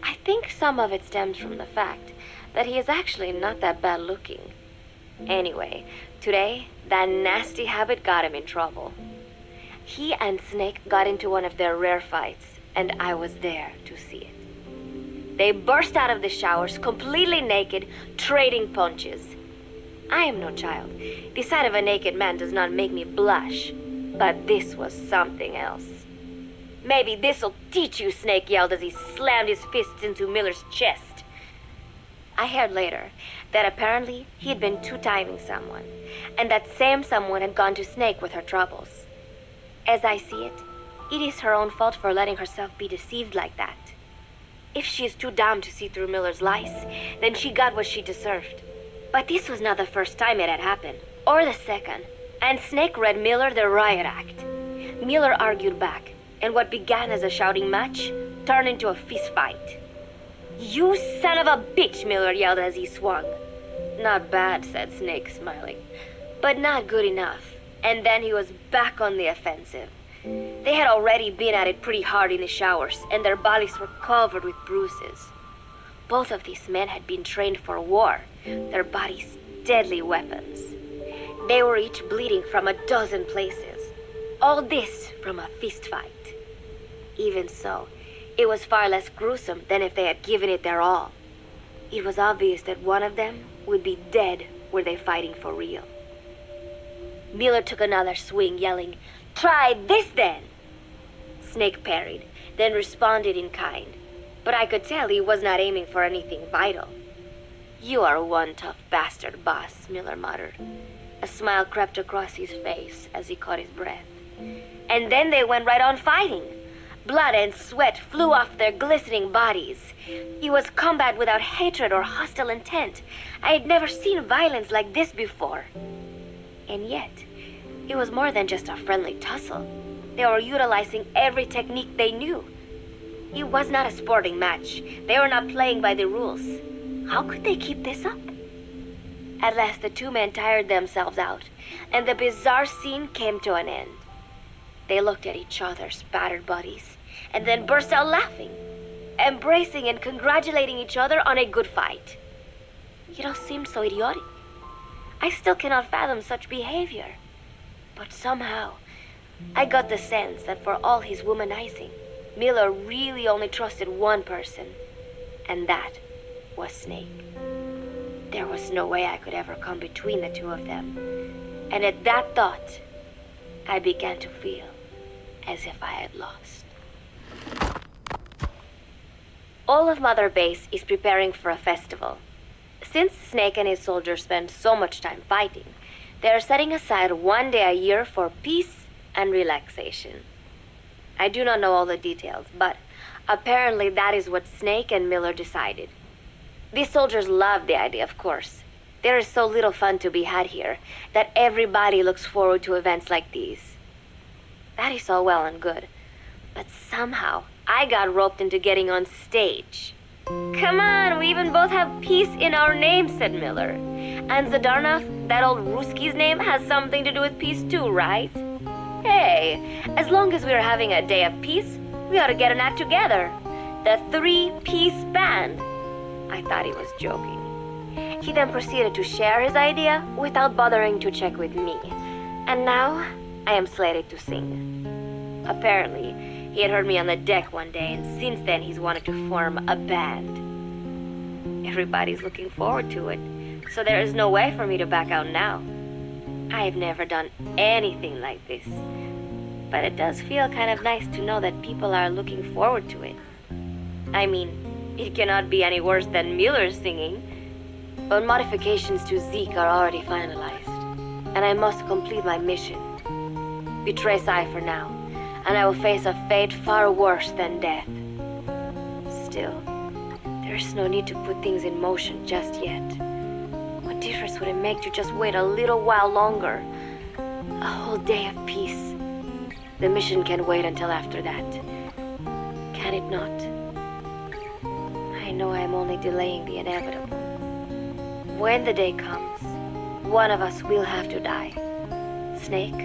I think some of it stems from the fact that he is actually not that bad looking. Anyway, today, that nasty habit got him in trouble. He and Snake got into one of their rare fights, and I was there to see it. They burst out of the showers, completely naked, trading punches. I am no child. The sight of a naked man does not make me blush. But this was something else. "Maybe this'll teach you," Snake yelled as he slammed his fists into Miller's chest. I heard later that apparently he had been two-timing someone, and that same someone had gone to Snake with her troubles. As I see it, it is her own fault for letting herself be deceived like that. If she is too dumb to see through Miller's lies, then she got what she deserved. But this was not the first time it had happened, or the second. And Snake read Miller the riot act. Miller argued back, and what began as a shouting match turned into a fist fight. "You son of a bitch," Miller yelled as he swung. "Not bad," said Snake, smiling, "but not good enough." And then he was back on the offensive. They had already been at it pretty hard in the showers, and their bodies were covered with bruises. Both of these men had been trained for war, their bodies deadly weapons. They were each bleeding from a dozen places. All this from a fist fight. Even so, it was far less gruesome than if they had given it their all. It was obvious that one of them would be dead were they fighting for real. Miller took another swing, yelling, "Try this then!" Snake parried, then responded in kind. But I could tell he was not aiming for anything vital. "You are one tough bastard, boss," Miller muttered. A smile crept across his face as he caught his breath. And then they went right on fighting. Blood and sweat flew off their glistening bodies. It was combat without hatred or hostile intent. I had never seen violence like this before. And yet, it was more than just a friendly tussle. They were utilizing every technique they knew. It was not a sporting match. They were not playing by the rules. How could they keep this up? At last, the two men tired themselves out, and the bizarre scene came to an end. They looked at each other's battered bodies, and then burst out laughing, embracing and congratulating each other on a good fight. It all seemed so idiotic. I still cannot fathom such behavior. But somehow, I got the sense that for all his womanizing, Miller really only trusted one person, and that was Snake. There was no way I could ever come between the two of them. And at that thought, I began to feel as if I had lost. All of Mother Base is preparing for a festival. Since Snake and his soldiers spend so much time fighting, they are setting aside one day a year for peace and relaxation. I do not know all the details, but apparently that is what Snake and Miller decided. These soldiers love the idea, of course. There is so little fun to be had here that everybody looks forward to events like these. That is all well and good, but somehow I got roped into getting on stage. "Come on, we even both have peace in our name," said Miller. "And Zadarnov, that old Ruski's name, has something to do with peace too, right? Hey, as long as we're having a day of peace, we ought to get an act together. The Three-Piece Band." I thought he was joking. He then proceeded to share his idea without bothering to check with me. And now, I am slated to sing. Apparently, he had heard me on the deck one day, and since then he's wanted to form a band. Everybody's looking forward to it, so there is no way for me to back out now. I've never done anything like this, but it does feel kind of nice to know that people are looking forward to it. I mean, it cannot be any worse than Miller's singing, but modifications to Zeke are already finalized, and I must complete my mission. Betray Cypher now, and I will face a fate far worse than death. Still, there's no need to put things in motion just yet. What difference would it make to just wait a little while longer? A whole day of peace. The mission can wait until after that. Can it not? I know I am only delaying the inevitable. When the day comes, one of us will have to die. Snake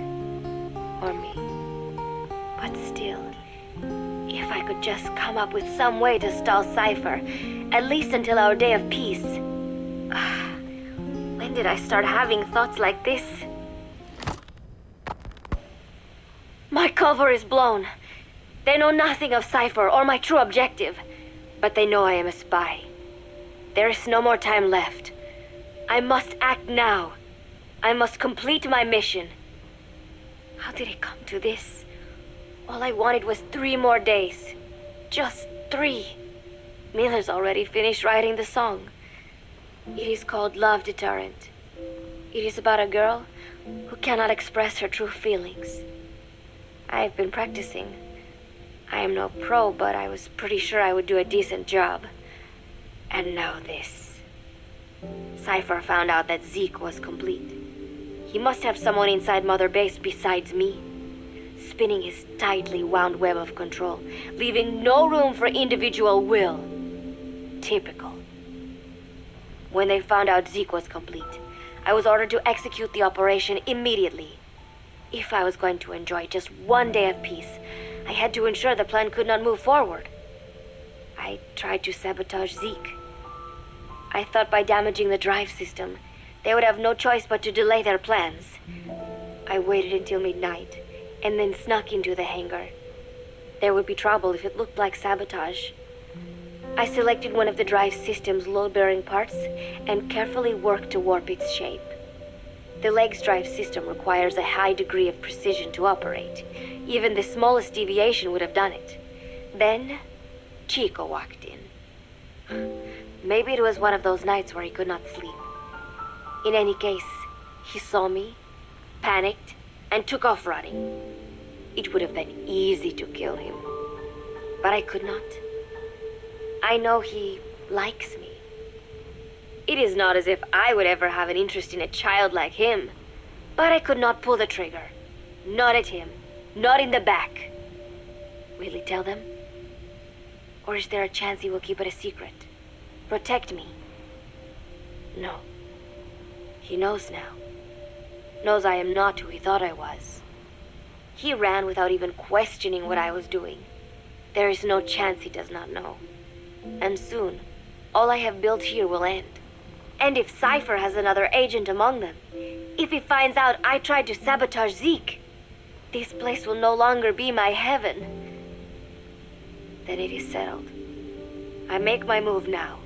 or me. But still, if I could just come up with some way to stall Cypher, at least until our day of peace. When did I start having thoughts like this? My cover is blown. They know nothing of Cypher or my true objective, but they know I am a spy. There is no more time left. I must act now. I must complete my mission. How did it come to this? All I wanted was 3 more days. Just 3. Miller's already finished writing the song. It is called Love Deterrent. It is about a girl who cannot express her true feelings. I have been practicing. I am no pro, but I was pretty sure I would do a decent job. And now this. Cypher found out that Zeke was complete. He must have someone inside Mother Base besides me, spinning his tightly wound web of control, leaving no room for individual will. Typical. When they found out Zeke was complete, I was ordered to execute the operation immediately. If I was going to enjoy just one day of peace, I had to ensure the plan could not move forward. I tried to sabotage Zeke. I thought by damaging the drive system, they would have no choice but to delay their plans. I waited until midnight, and then snuck into the hangar. There would be trouble if it looked like sabotage. I selected one of the drive system's load-bearing parts and carefully worked to warp its shape. The leg's drive system requires a high degree of precision to operate. Even the smallest deviation would have done it. Then, Chico walked in. Maybe it was one of those nights where he could not sleep. In any case, he saw me, panicked, and took off running. It would have been easy to kill him, but I could not. I know he likes me. It is not as if I would ever have an interest in a child like him, but I could not pull the trigger. Not at him, not in the back. Will he tell them? Or is there a chance he will keep it a secret? Protect me? No. He knows now. Knows I am not who he thought I was. He ran without even questioning what I was doing. There is no chance he does not know. And soon, all I have built here will end. And if Cypher has another agent among them, if he finds out I tried to sabotage Zeke, this place will no longer be my heaven. Then it is settled. I make my move now.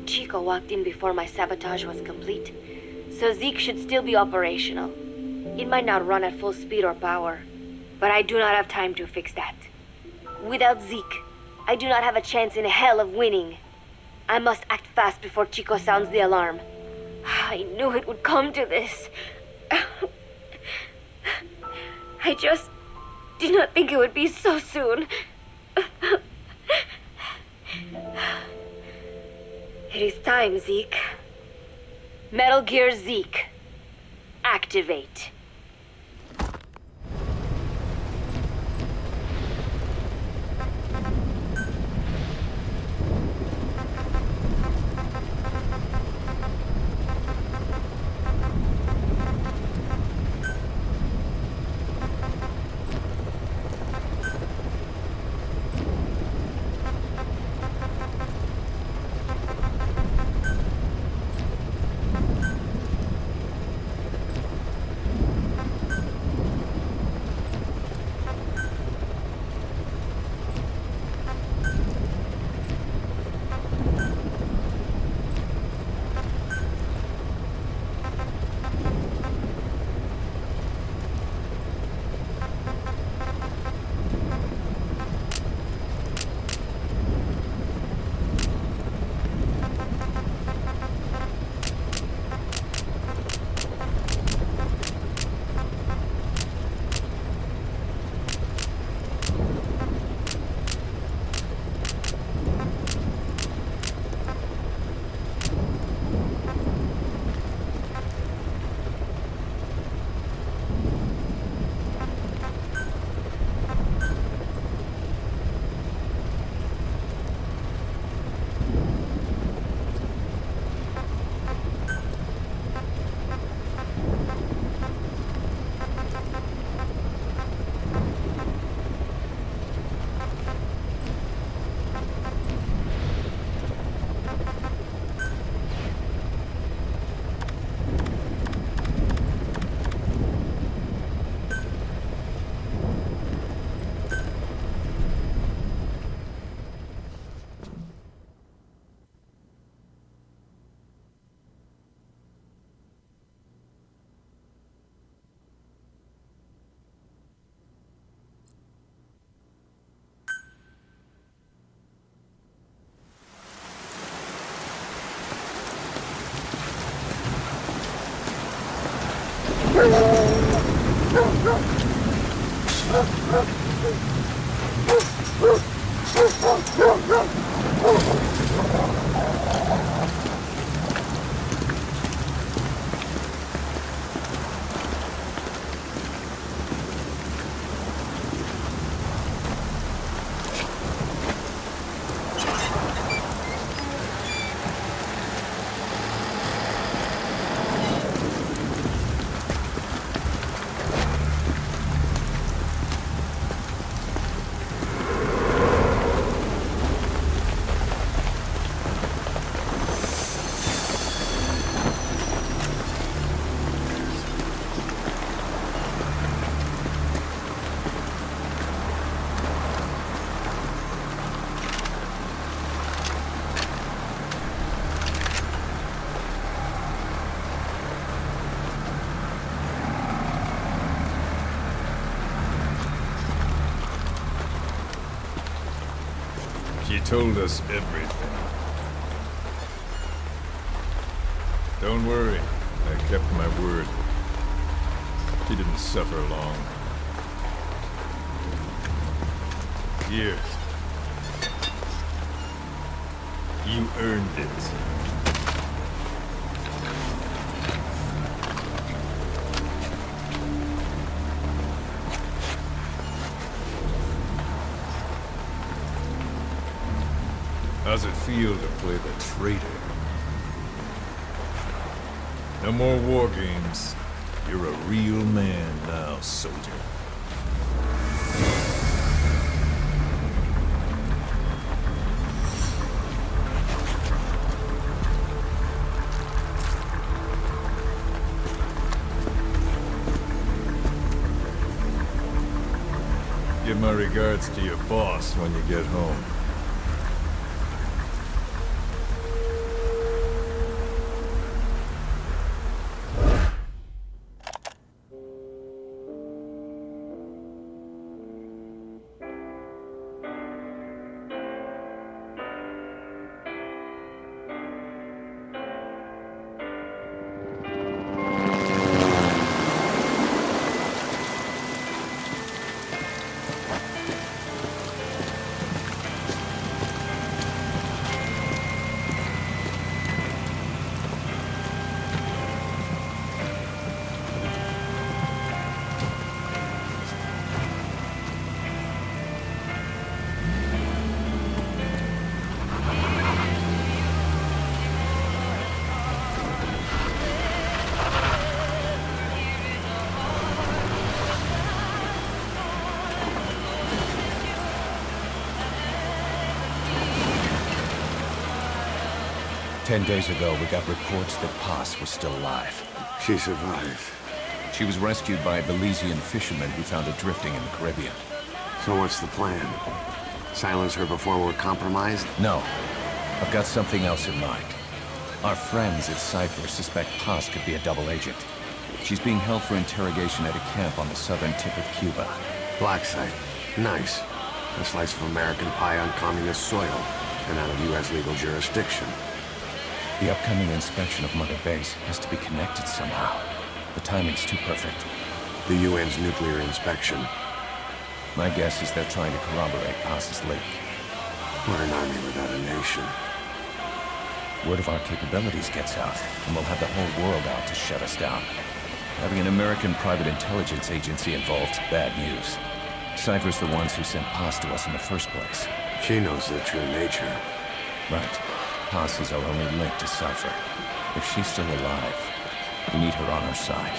Chico walked in before my sabotage was complete, so Zeke should still be operational. It might not run at full speed or power, but I do not have time to fix that. Without Zeke, I do not have a chance in hell of winning. I must act fast before Chico sounds the alarm. I knew it would come to this. I just did not think it would be so soon. It is time, Zeke. Metal Gear Zeke. Activate. told us everything. Don't worry, I kept my word. She didn't suffer long. Here. You earned it. How's it feel to play the traitor? No more war games. You're a real man now, soldier. Give my regards to your boss when you get home. Ten days ago, we got reports that Paz was still alive. She survived. She was rescued by a Belizean fisherman who found her drifting in the Caribbean. So what's the plan? Silence her before we're compromised? No. I've got something else in mind. Our friends at Cypher suspect Paz could be a double agent. She's being held for interrogation at a camp on the southern tip of Cuba. Black site. Nice. A slice of American pie on communist soil, and out of U.S. legal jurisdiction. The upcoming inspection of Mother Base has to be connected somehow. The timing's too perfect. The UN's nuclear inspection. My guess is they're trying to corroborate Paz's leak. We're an army without a nation. Word of our capabilities gets out, and we'll have the whole world out to shut us down. Having an American private intelligence agency involved's bad news. Cypher's the ones who sent Paz to us in the first place. She knows their true nature. Right. Paz is our only link to Cypher. If she's still alive, we need her on our side.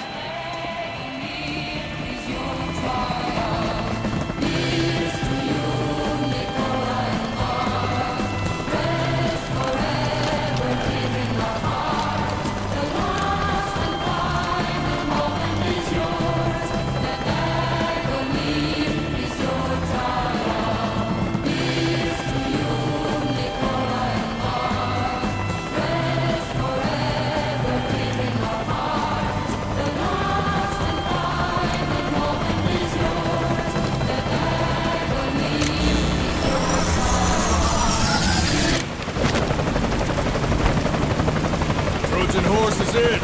Trojan horse is in!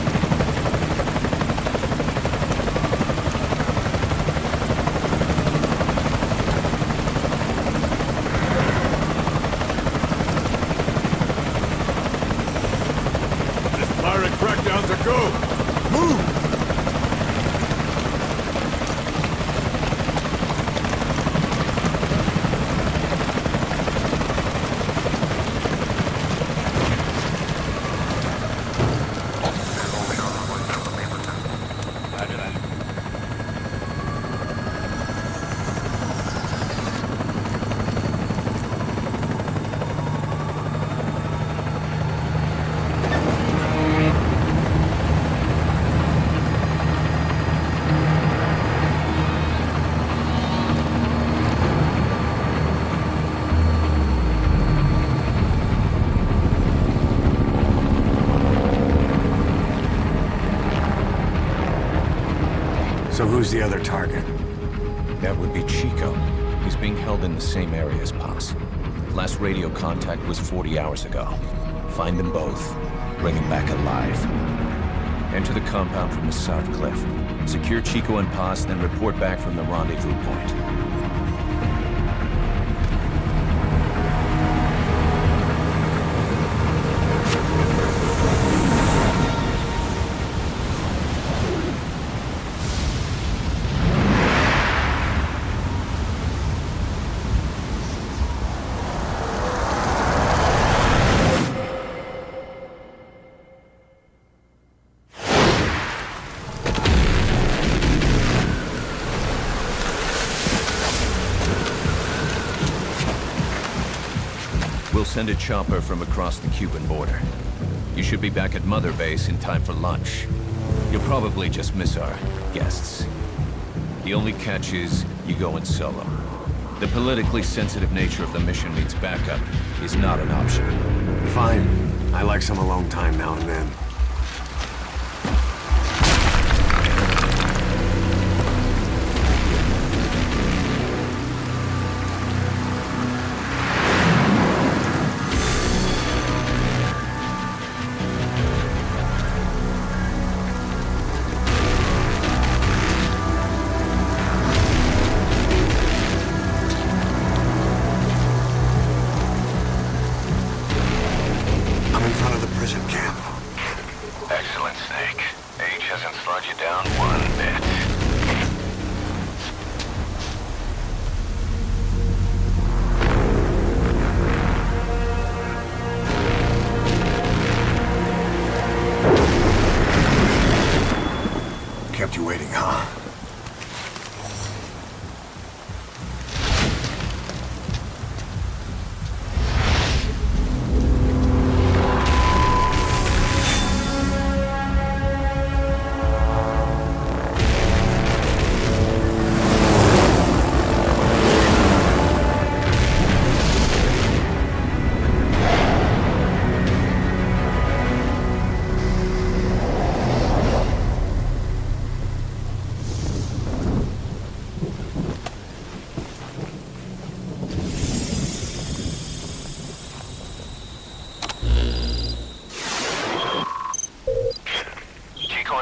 This pirate crackdown's a go! Move! So who's the other target? That would be Chico. He's being held in the same area as Paz. Last radio contact was 40 hours ago. Find them both. Bring them back alive. Enter the compound from the south cliff. Secure Chico and Paz, then report back from the rendezvous point. We'll send a chopper from across the Cuban border. You should be back at Mother Base in time for lunch. You'll probably just miss our guests. The only catch is you go in solo. The politically sensitive nature of the mission means backup is not an option. Fine. I like some alone time now and then. Excellent, Snake. Age hasn't slowed you down one bit. Kept you waiting, huh?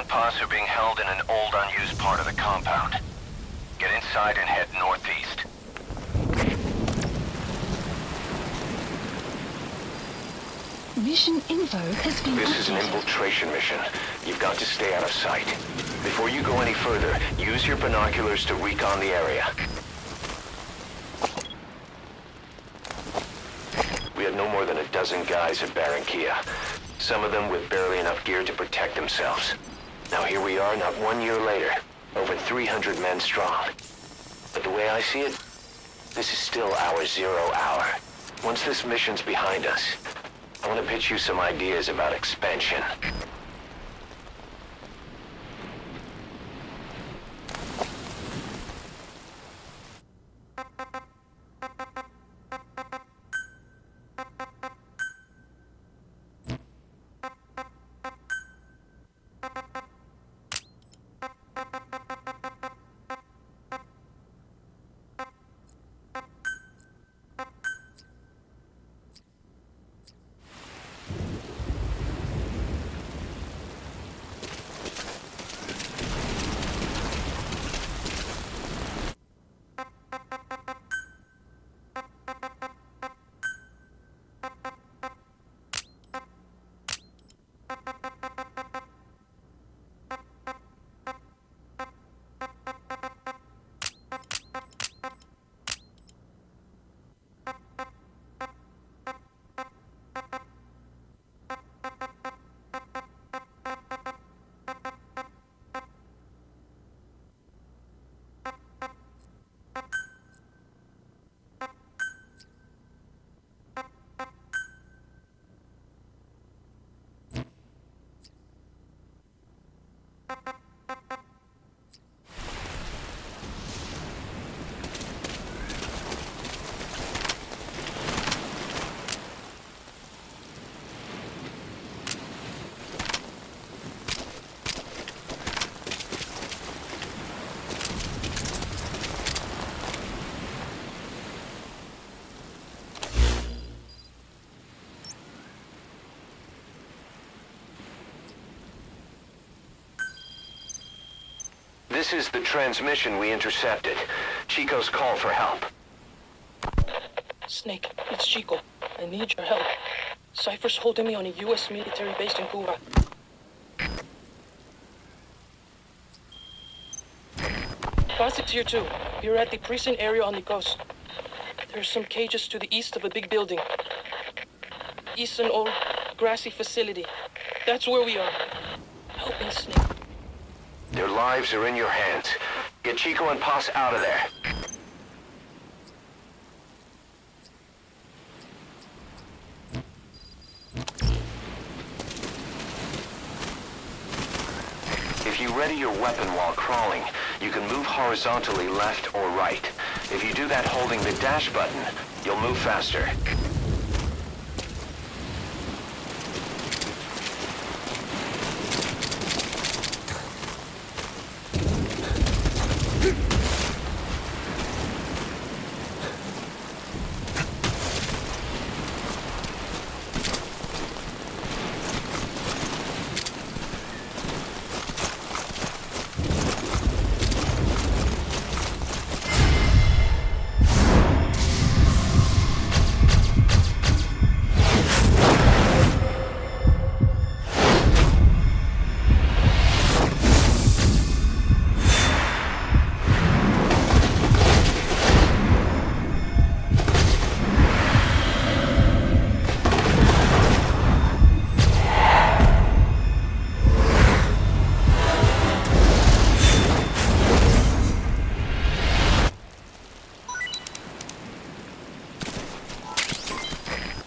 Paz are being held in an old, unused part of the compound. Get inside and head northeast. Mission info has been This is an updated. infiltration mission. You've got to stay out of sight. Before you go any further, use your binoculars to recon the area. We had no more than a dozen guys at Barranquilla. Some of them with barely enough gear to protect themselves. Now here we are, not 1 year later, over 300 men strong. But the way I see it, this is still our 0 hour. Once this mission's behind us, I want to pitch you some ideas about expansion. This is the transmission we intercepted. Chico's call for help. Snake, it's Chico. I need your help. Cypher's holding me on a U.S. military base in Cuba. Boss, it's here too. We're at the prison area on the coast. There's some cages to the east of a big building. East an old grassy facility. That's where we are. Help me, Snake. Their lives are in your hands. Get Chico and Paz out of there. If you ready your weapon while crawling, you can move horizontally left or right. If you do that holding the dash button, you'll move faster.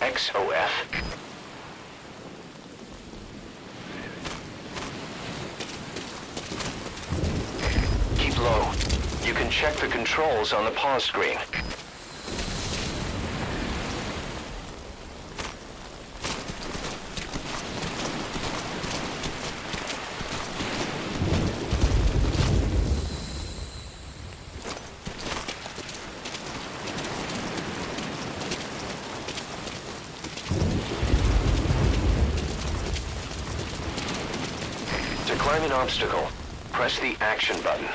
XOF. Keep low. You can check the controls on the pause screen. To climb an obstacle, press the action button.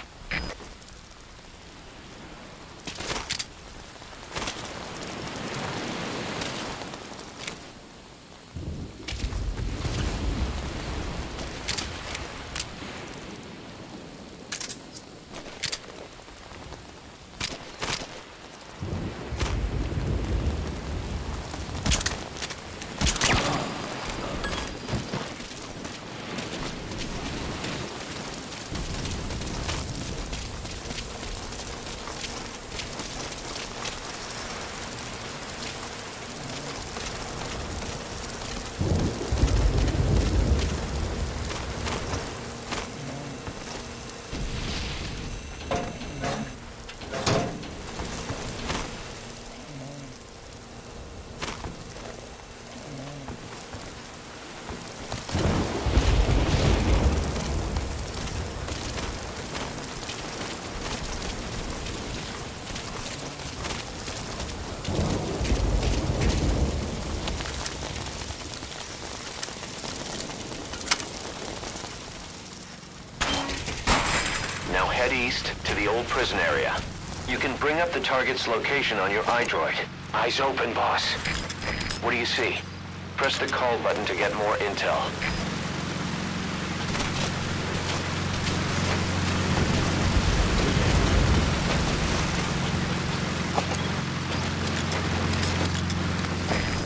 Now head east to the old prison area. You can bring up the target's location on your iDroid. Eyes open, boss. What do you see? Press the call button to get more intel.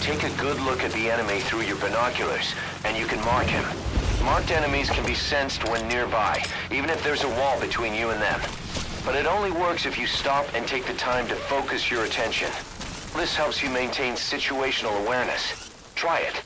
Take a good look at the enemy through your binoculars, and you can mark him. Marked enemies can be sensed when nearby, even if there's a wall between you and them. But it only works if you stop and take the time to focus your attention. This helps you maintain situational awareness. Try it.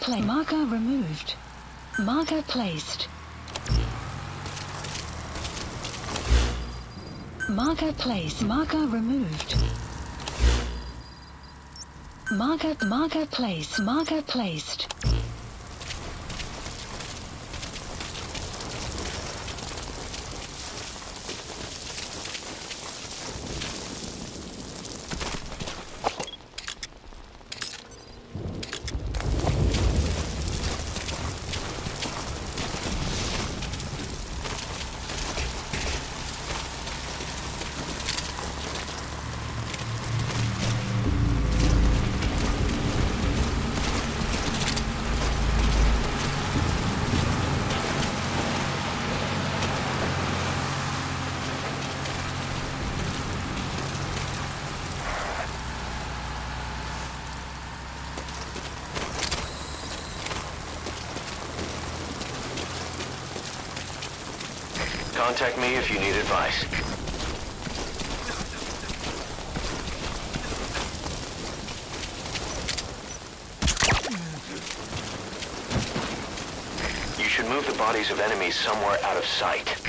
Marker removed. Marker placed. Marker placed. Marker removed. Marker placed. Marker placed. Contact me if you need advice. You should move the bodies of enemies somewhere out of sight.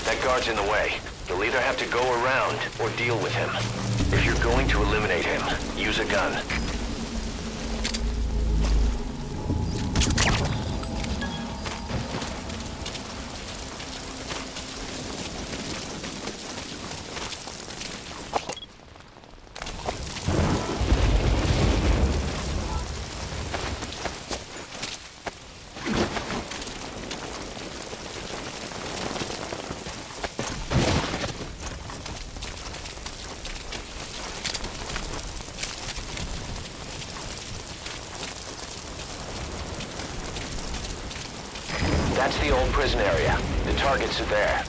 That guard's in the way. You'll either have to go around or deal with him. If you're going to eliminate him, use a gun. That's the old prison area. The targets are there.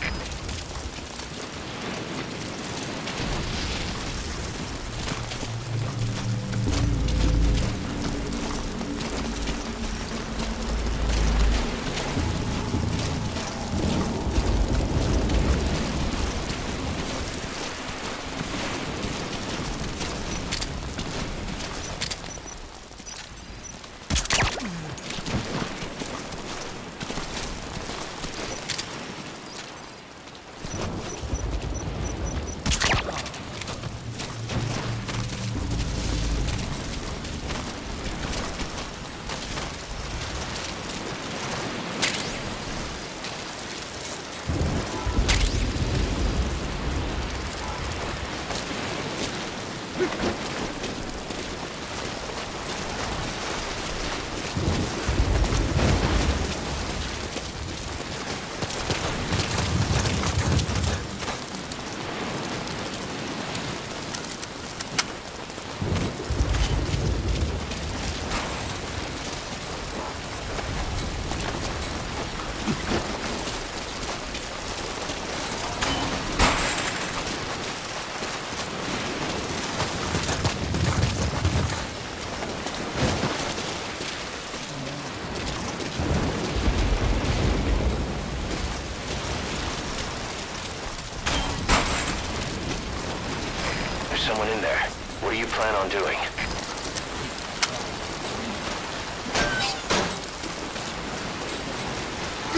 Someone in there. What do you plan on doing?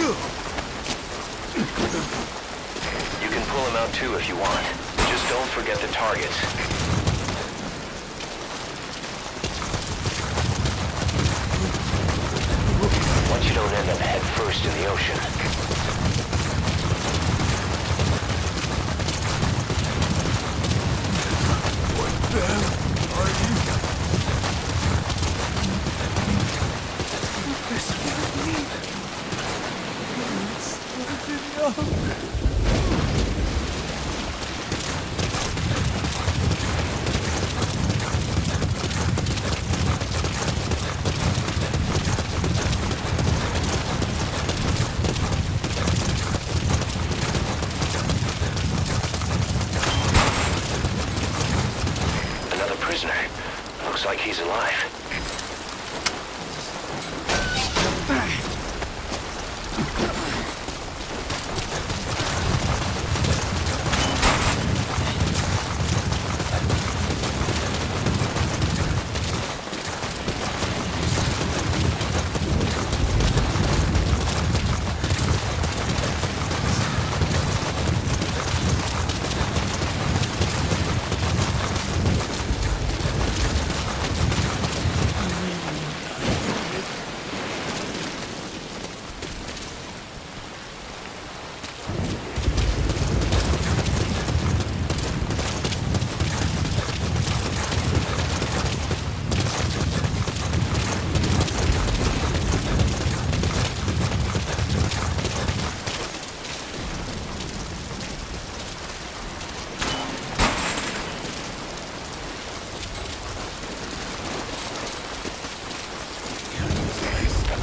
You can pull him out too if you want. Just don't forget the targets. Once you don't end up head first in the ocean. What the hell are you? This can't be. It's not enough. Prisoner. Looks like he's alive.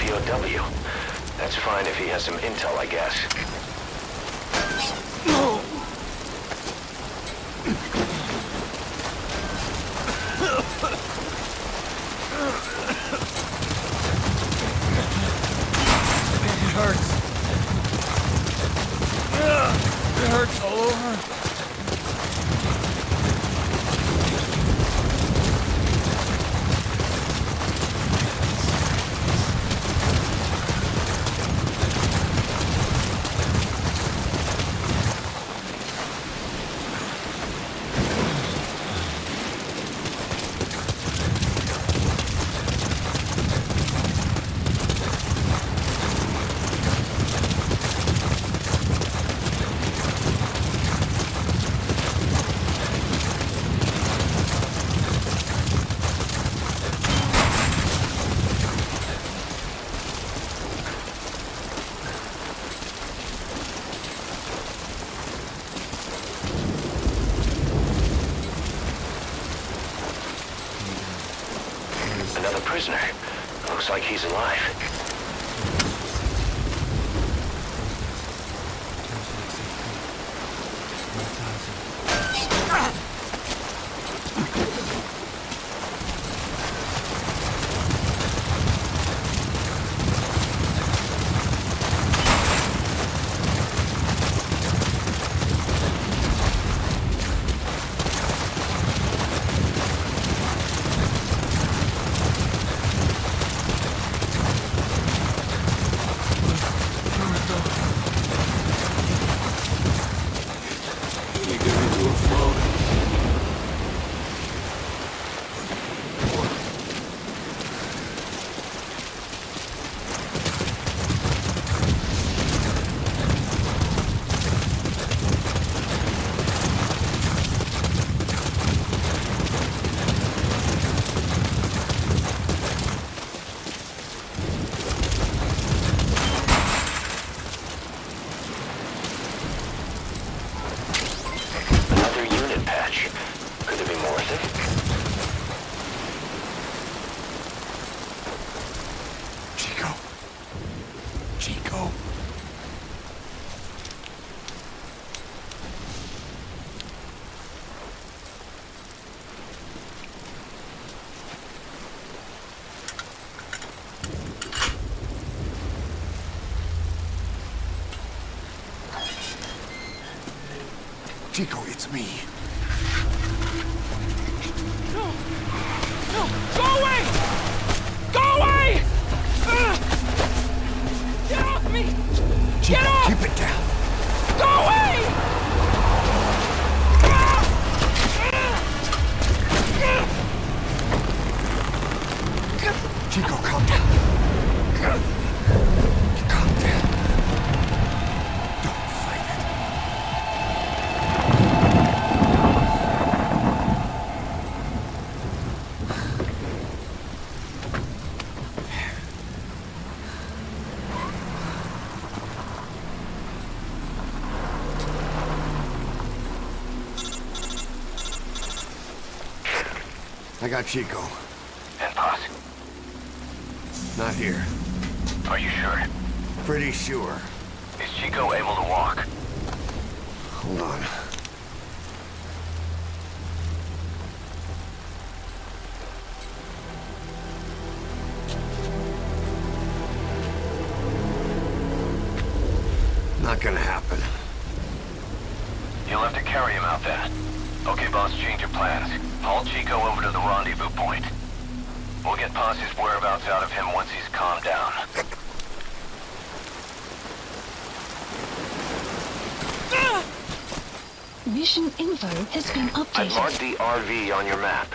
POW. That's fine if he has some intel, I guess. It hurts. It hurts all over. Another prisoner. Looks like he's alive. Chico, it's me. No! No! Go away! Go away! Get off me! Chico, keep it down. Go away! Chico, calm down. Calm down. Don't fight it. I got Chico. And Paz. Not here. Are you sure? Pretty sure. Is Chico able to walk? Hold on. Not gonna happen. You'll have to carry him out then. Okay, boss, change your plans. Haul Chico over to the rendezvous point. We'll get Paz's whereabouts out of him once he's calmed down. Mission info has been I updated. marked the RV on your map.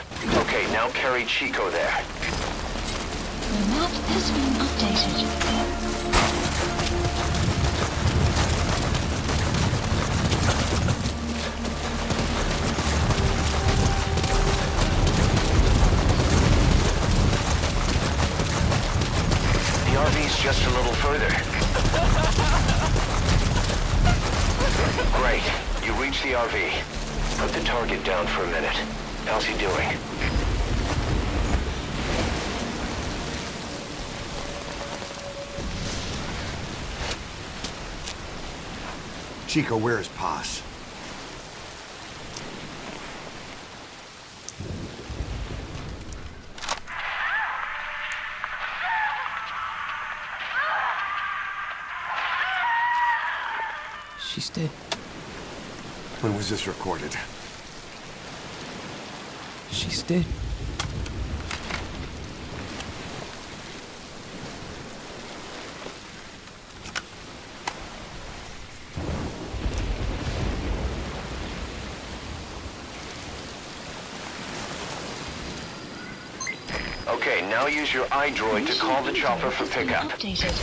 Okay, now carry Chico there. The map has been updated. The RV's just a little further. Great. You reached the RV. Put the target down for a minute. How's he doing? Chico, where is Paz? She's dead. When was this recorded? She's dead. Okay, now use your iDroid to call the chopper for pickup. Updated.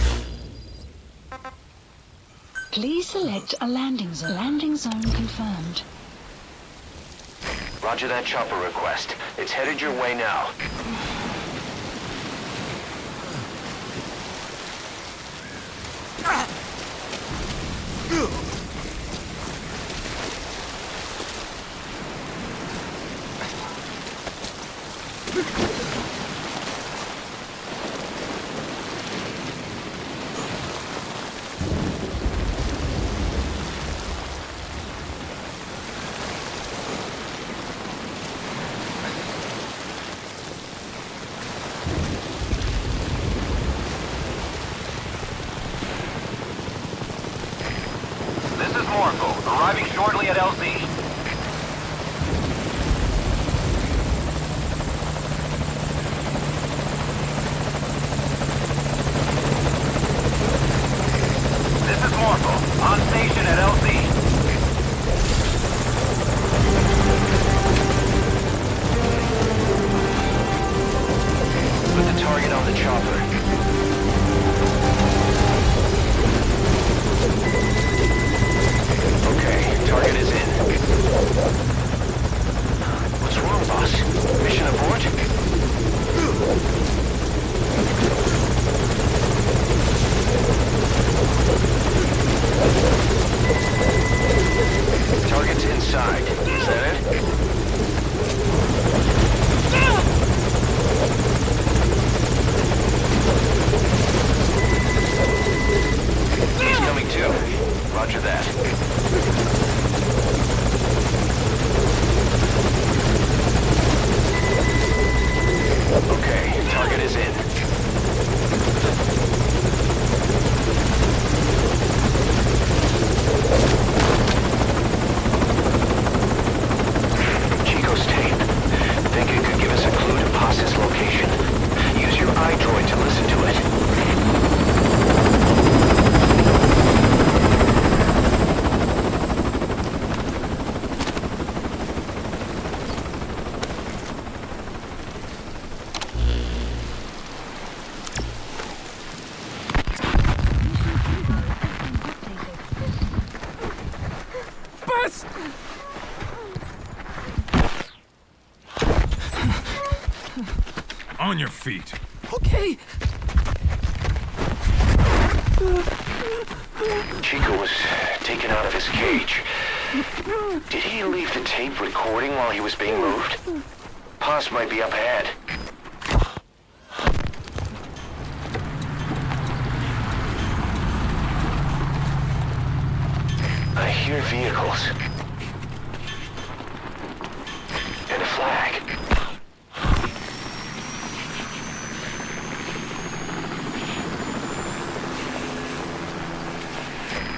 Please select a landing zone. Landing zone confirmed. Roger that chopper request. It's headed your way now. This is Morpho, arriving shortly at LZ. This is Morpho, on station at LZ. Put the target on the chopper. Okay, target is in. What's wrong, boss? Mission abort? Pass! On your feet. Okay. Chico was taken out of his cage. Did he leave the tape recording while he was being moved? Paz might be up ahead. I hear vehicles. And a flag.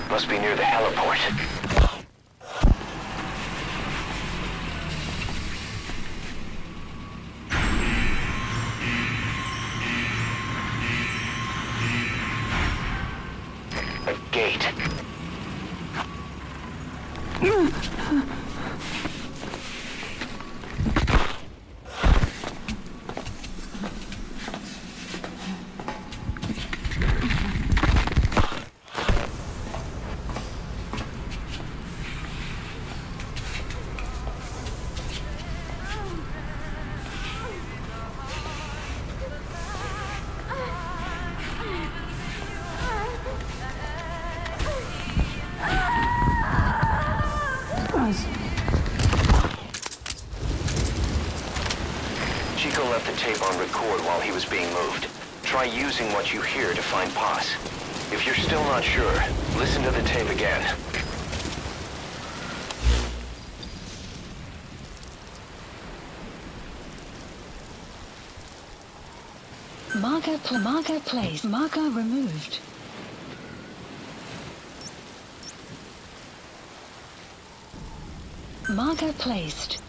Must be near the heliport. A gate. Chico left the tape on record while he was being moved. Try using what you hear to find Paz. If you're still not sure, listen to the tape again. Marker placed. Marker removed. Marker placed.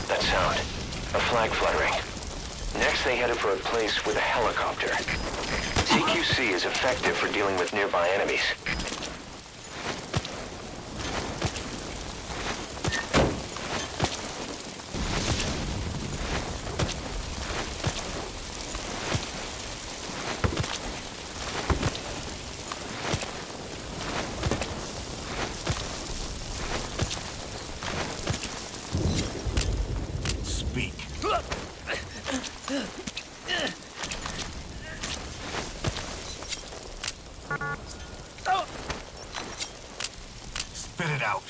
That sound. A flag fluttering. Next, they headed for a place with a helicopter. CQC is effective for dealing with nearby enemies. Speak. Spit it out.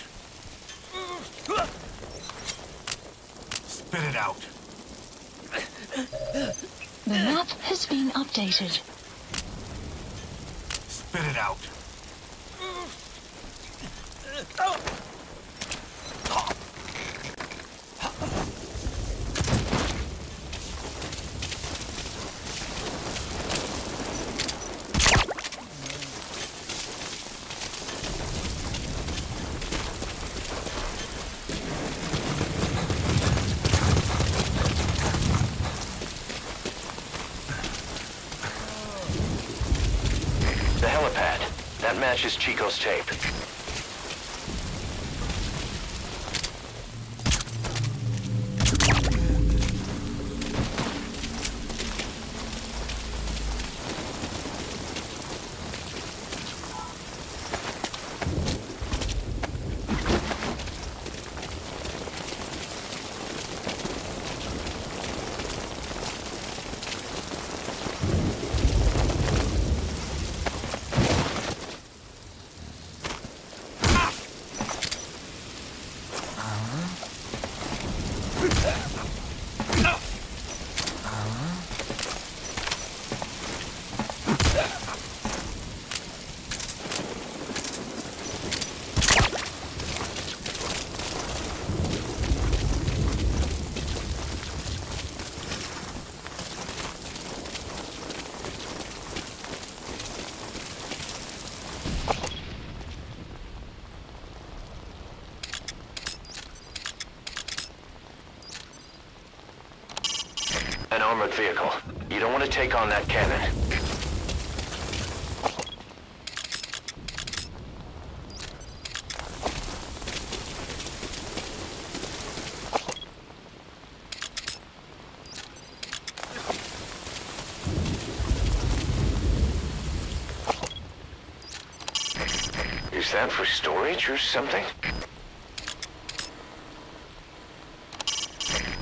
Spit it out. The map has been updated. Spit it out. The helipad. That matches Chico's tape. An armored vehicle. You don't want to take on that cannon. Is that for storage or something?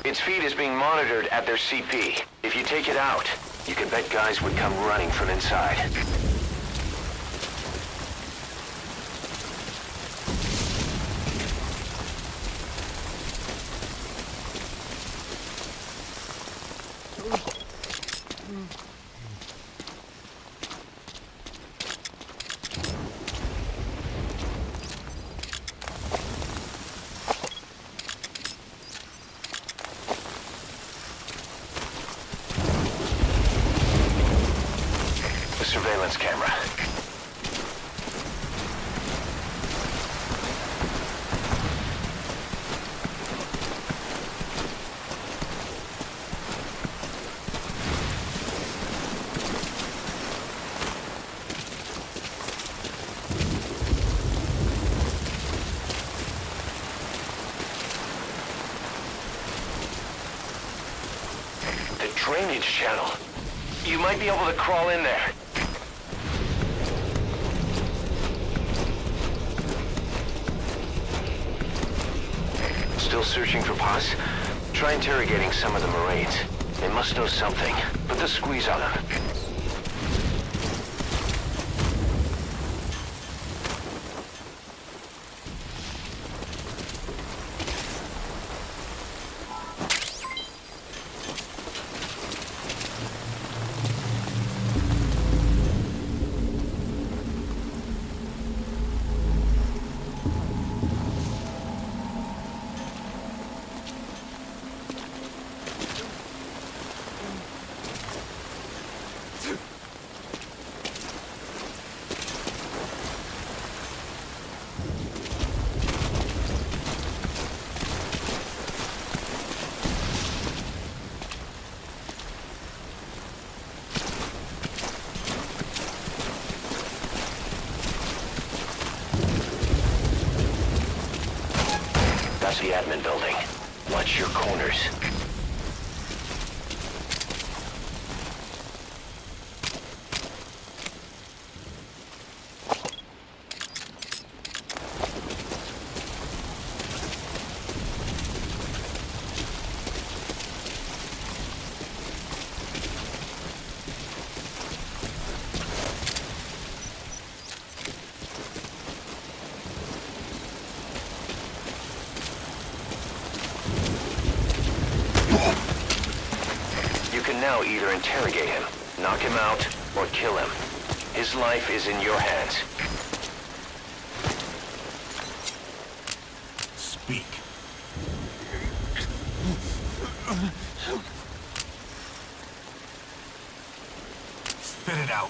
Its feed is being monitored at their CP. If you take it out, you can bet guys would come running from inside. Surveillance camera. The drainage channel. You might be able to crawl in there. Still searching for Paz? Try interrogating some of the Marines. They must know something. Put the squeeze on them. That's the admin building. Watch your corners. You can now either interrogate him, knock him out, or kill him. His life is in your hands. Speak. Spit it out.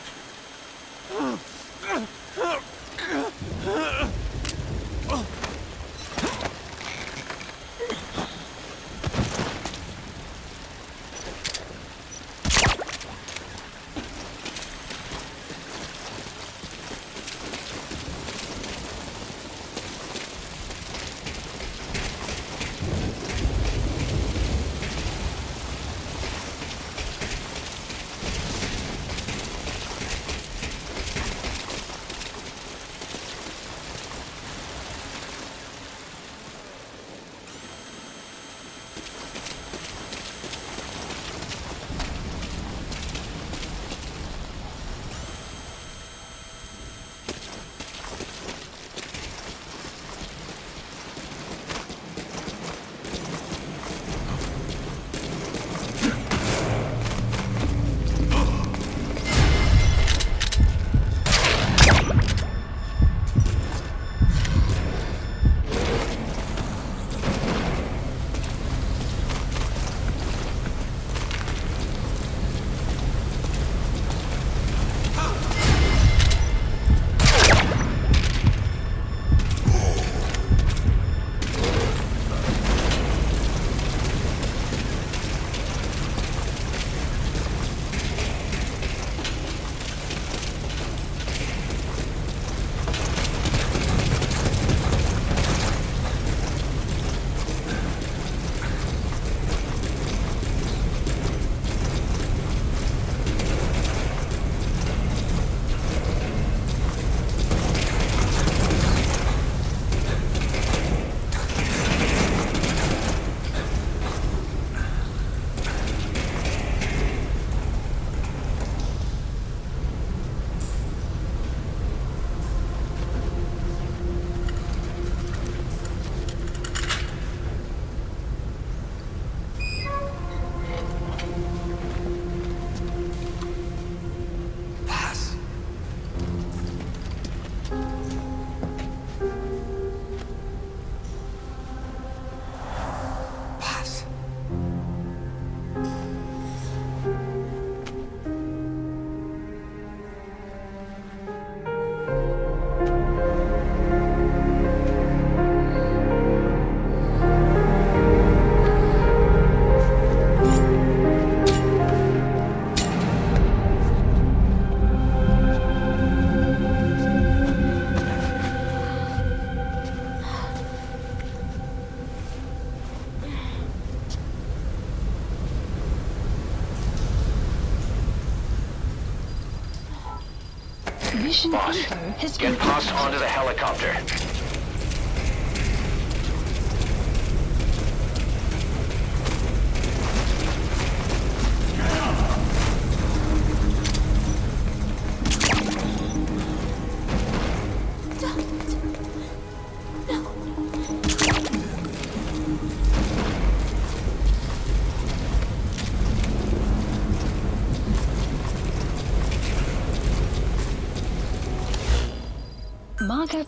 Mission Boss, info has get been Posse onto the helicopter.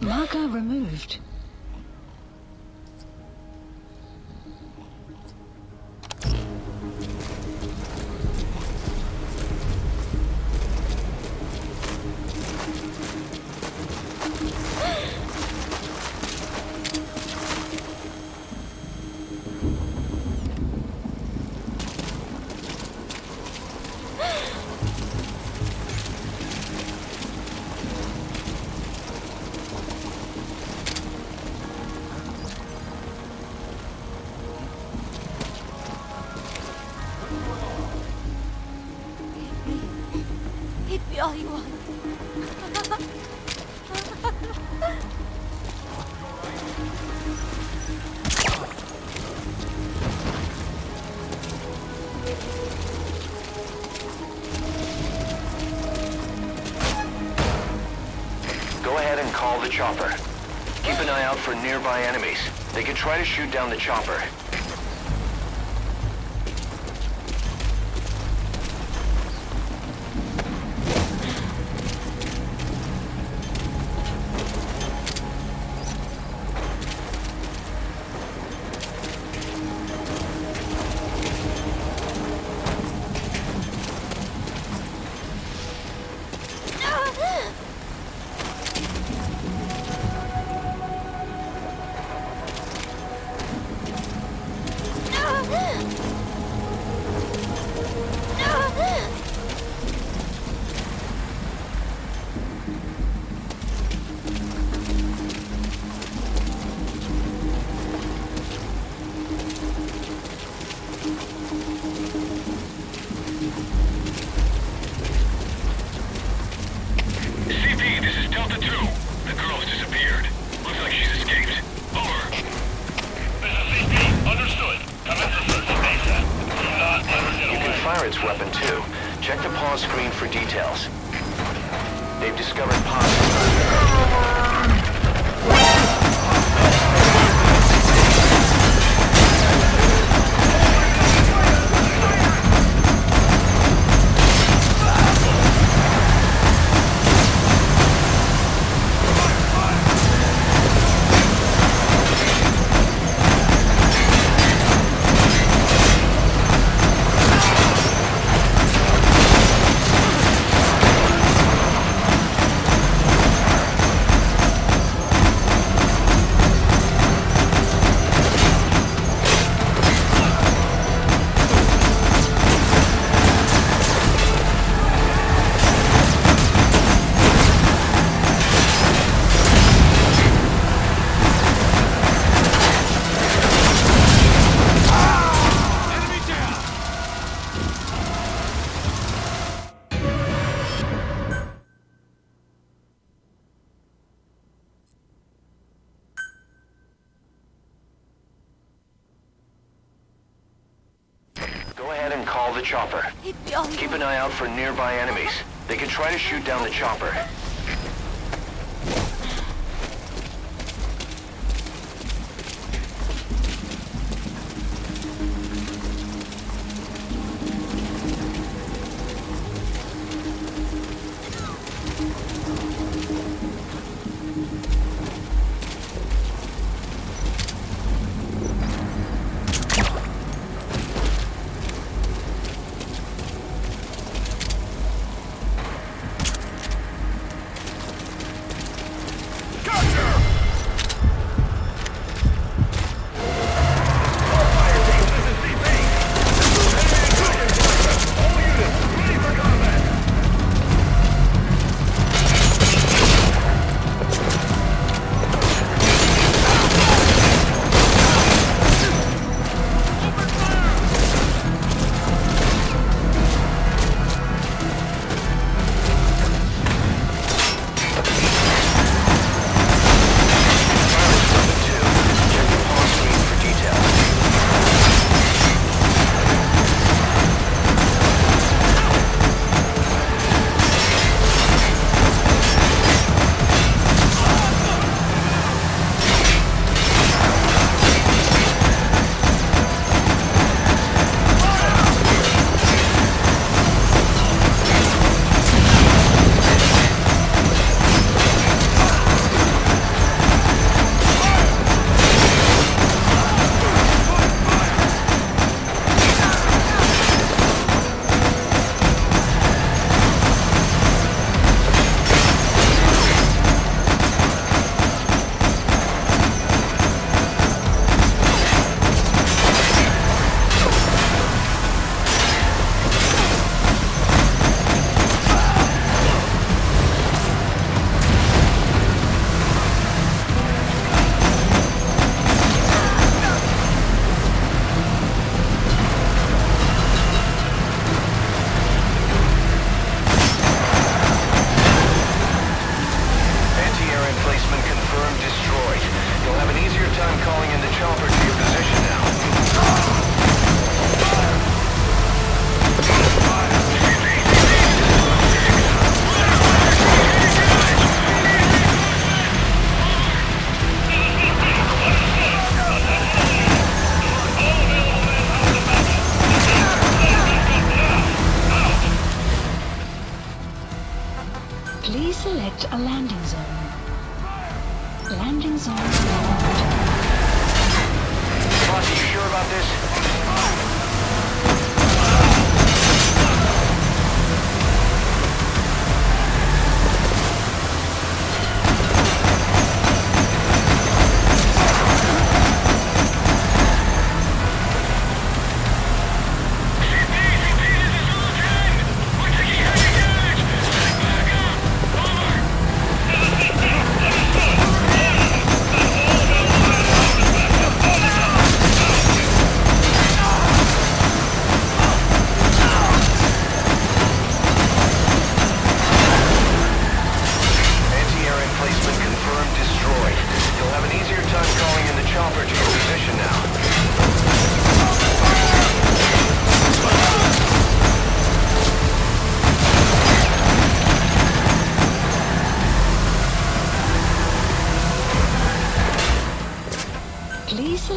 Marker removed. Hit me all you want. Go ahead and call the chopper. Keep an eye out for nearby enemies. They could try to shoot down the chopper. Its weapon too. Check the paw screen for details. They've discovered Call the chopper. Keep an eye out for nearby enemies. They could try to shoot down the chopper.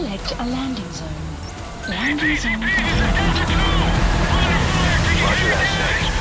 Reselect a landing zone. Landing zone confirmed. Roger that, Snake.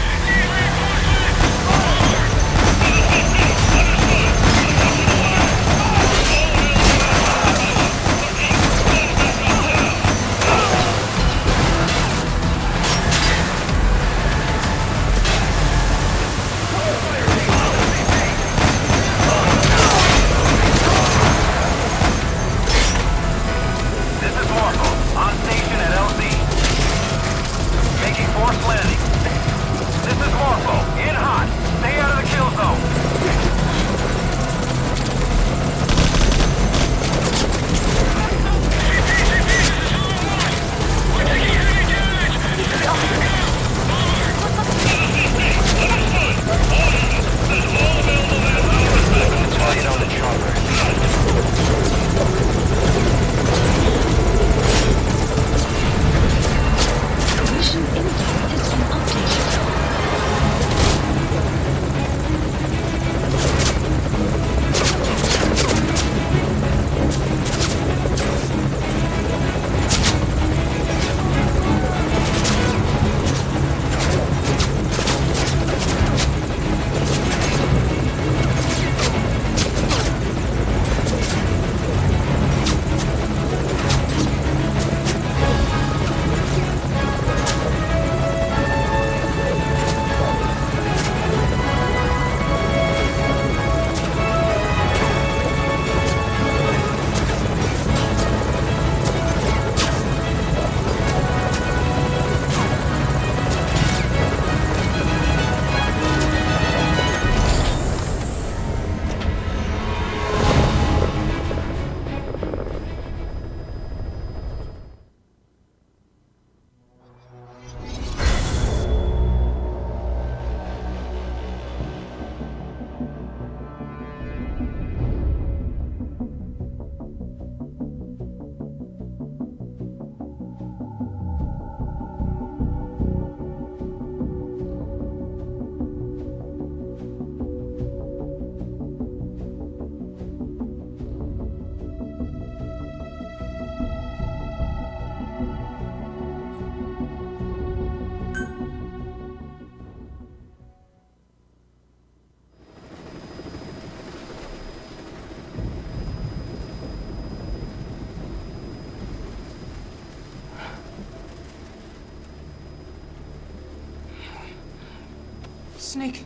Snake.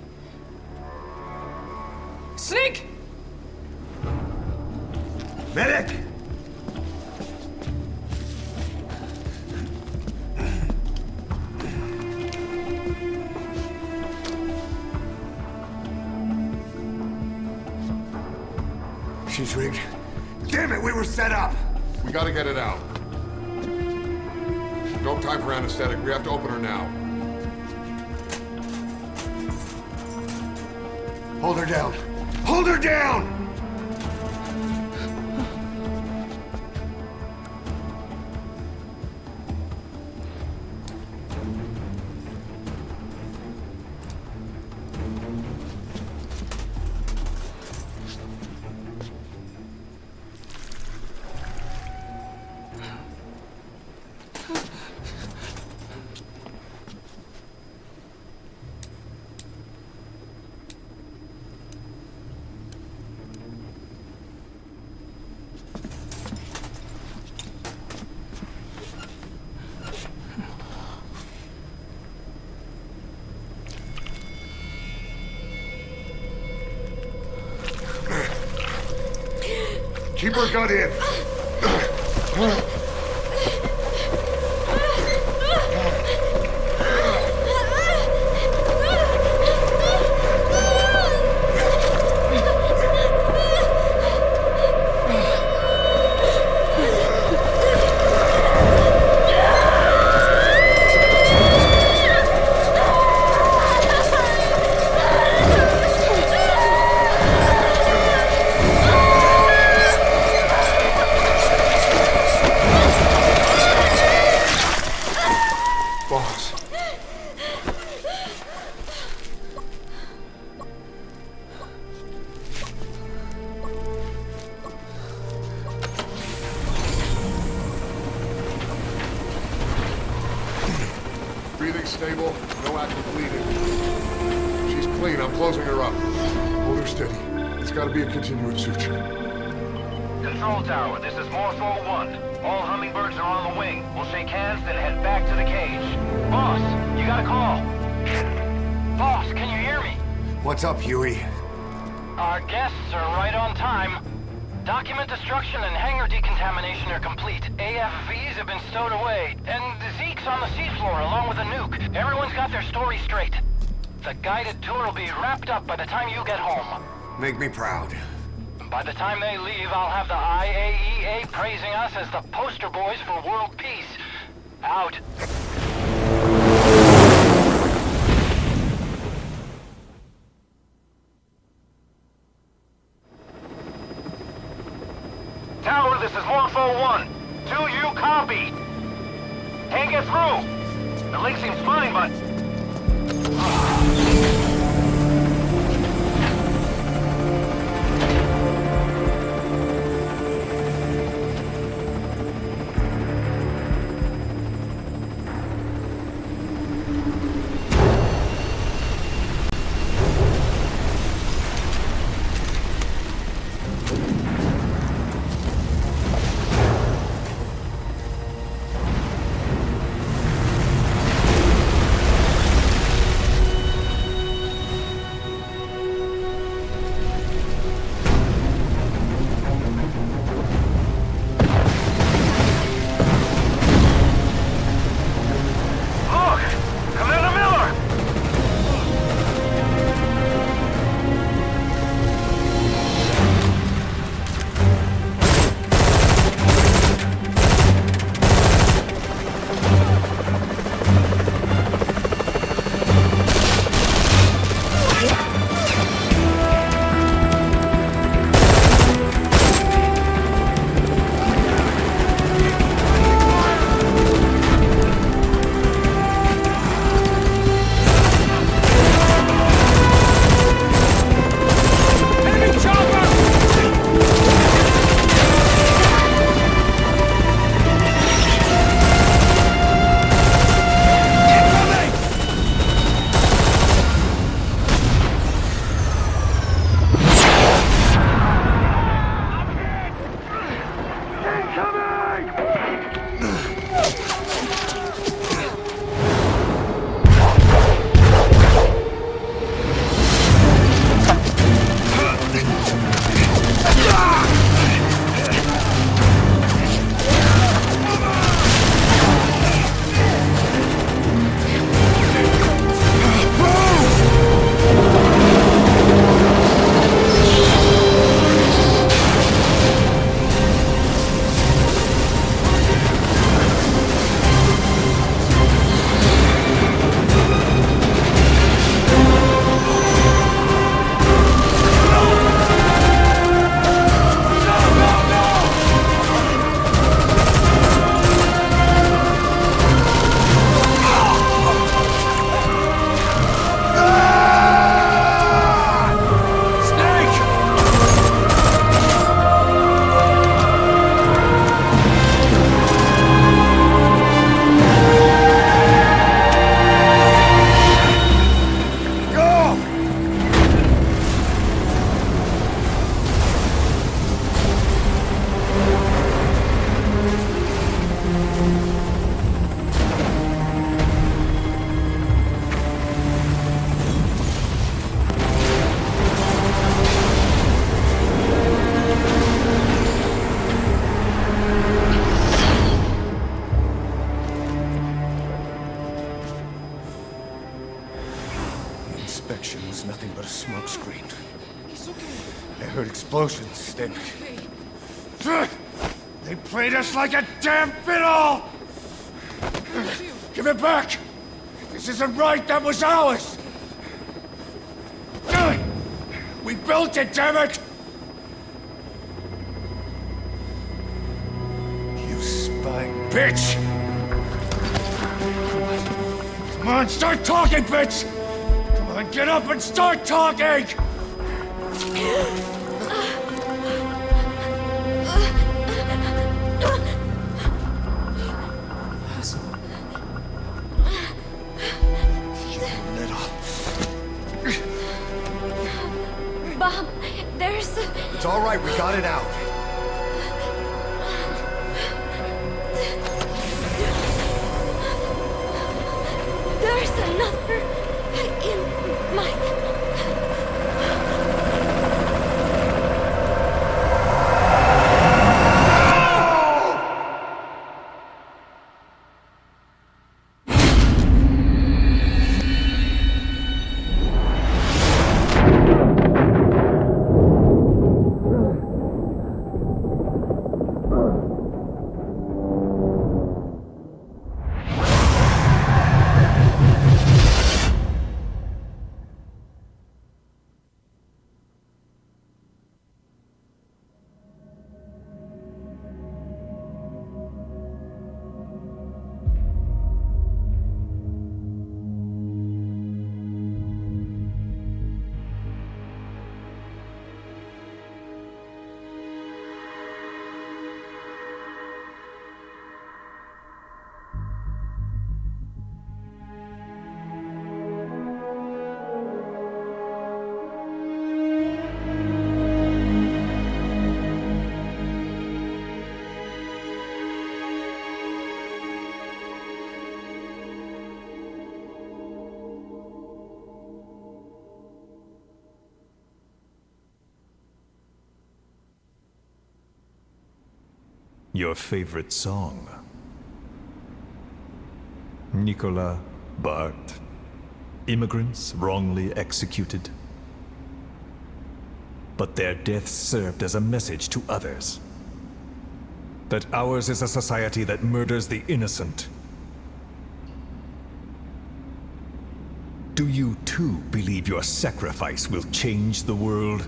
Snake! Medic! She's rigged. Damn it, we were set up! We gotta get it out. No time for anesthetic. We have to open her now. Hold her down. Hold her down! Keep her gun in. stable, no active bleeding. She's clean, I'm closing her up. Hold her steady. It's gotta be a continuous suture. Control tower, this is Morpho 1. All hummingbirds are on the wing. We'll shake hands, then head back to the cage. Boss, you got a call. Boss, can you hear me? What's up, Huey? Our guests are right on time. Document destruction and hangar decontamination are complete. AFVs have been stowed away, and Zeke's on the seafloor along with a nuke. Everyone's got their story straight. The guided tour will be wrapped up by the time you get home. Make me proud. By the time they leave, I'll have the IAEA praising us as the poster boys for world peace. Out. Tower, this is Morpho 1. 2, you copy. Can't get through. The link seems fine, but... inspection was nothing but a smokescreen. I heard explosions, then... They played us like a damn fiddle! Give it back! This isn't right, that was ours! We built it, damn it! You spying bitch! Come on, start talking, bitch! Come on, get up and start talking! right, we got it out. There's another in my... Your favorite song? Nicola, Bart, immigrants wrongly executed. But their deaths served as a message to others. That ours is a society that murders the innocent. Do you too believe your sacrifice will change the world?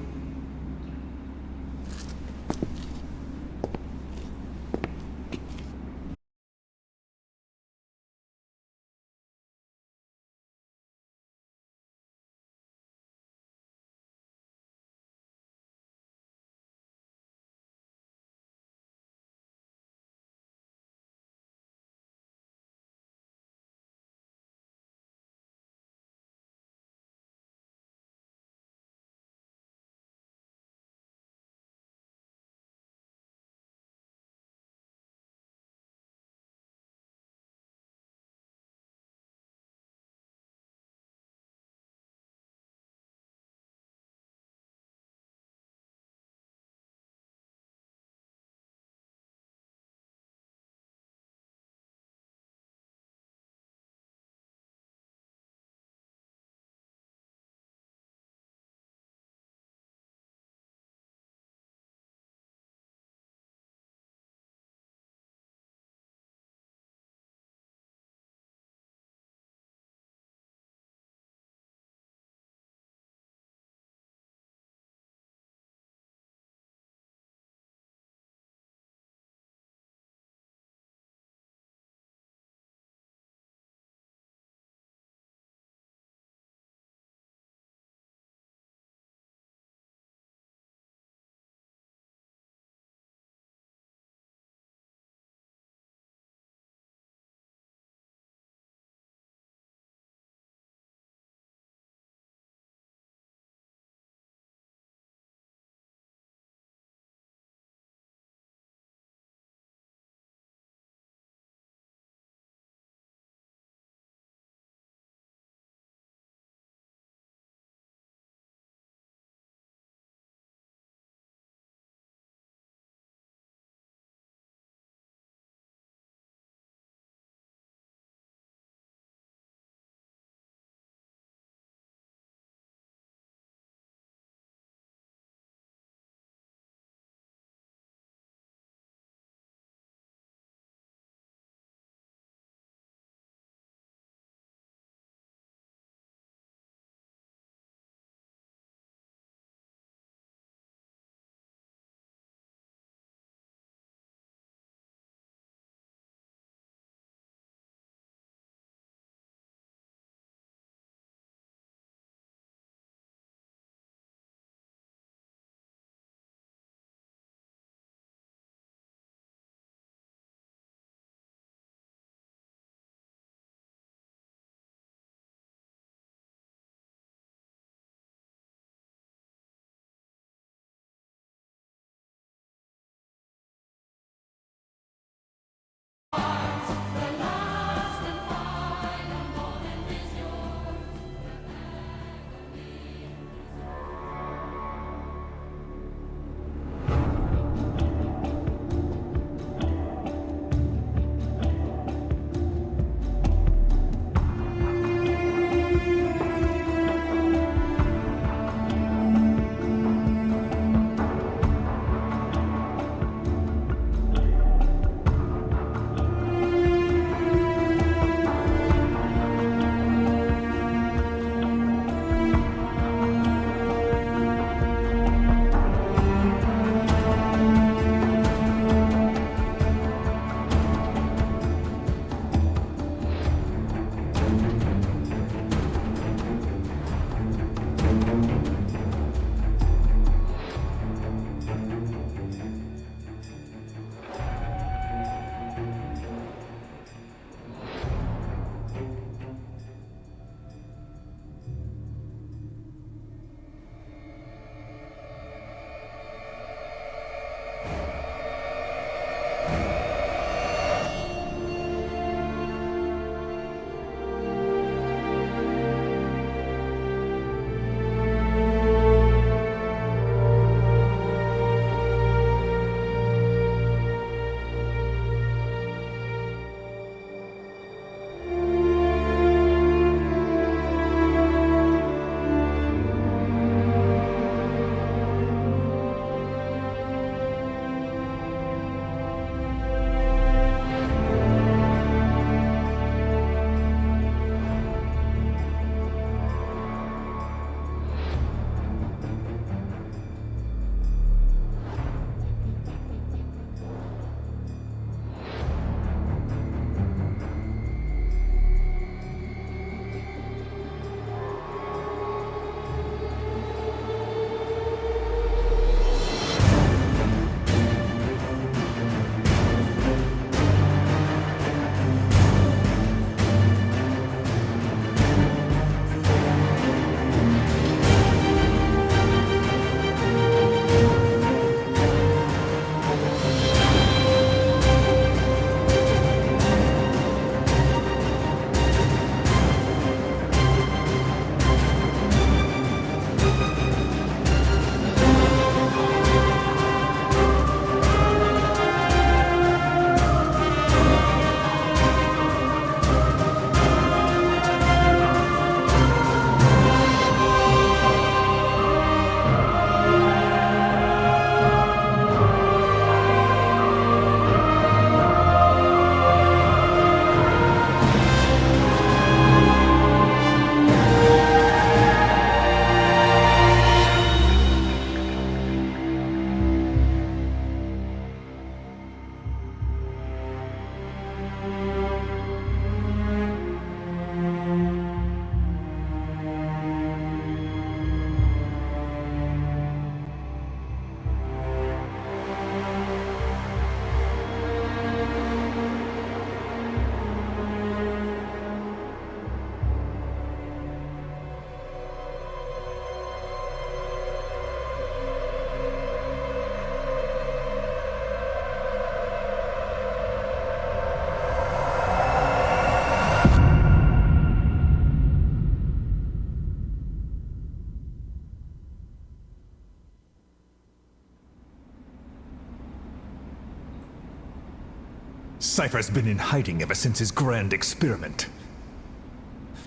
Cypher's been in hiding ever since his grand experiment.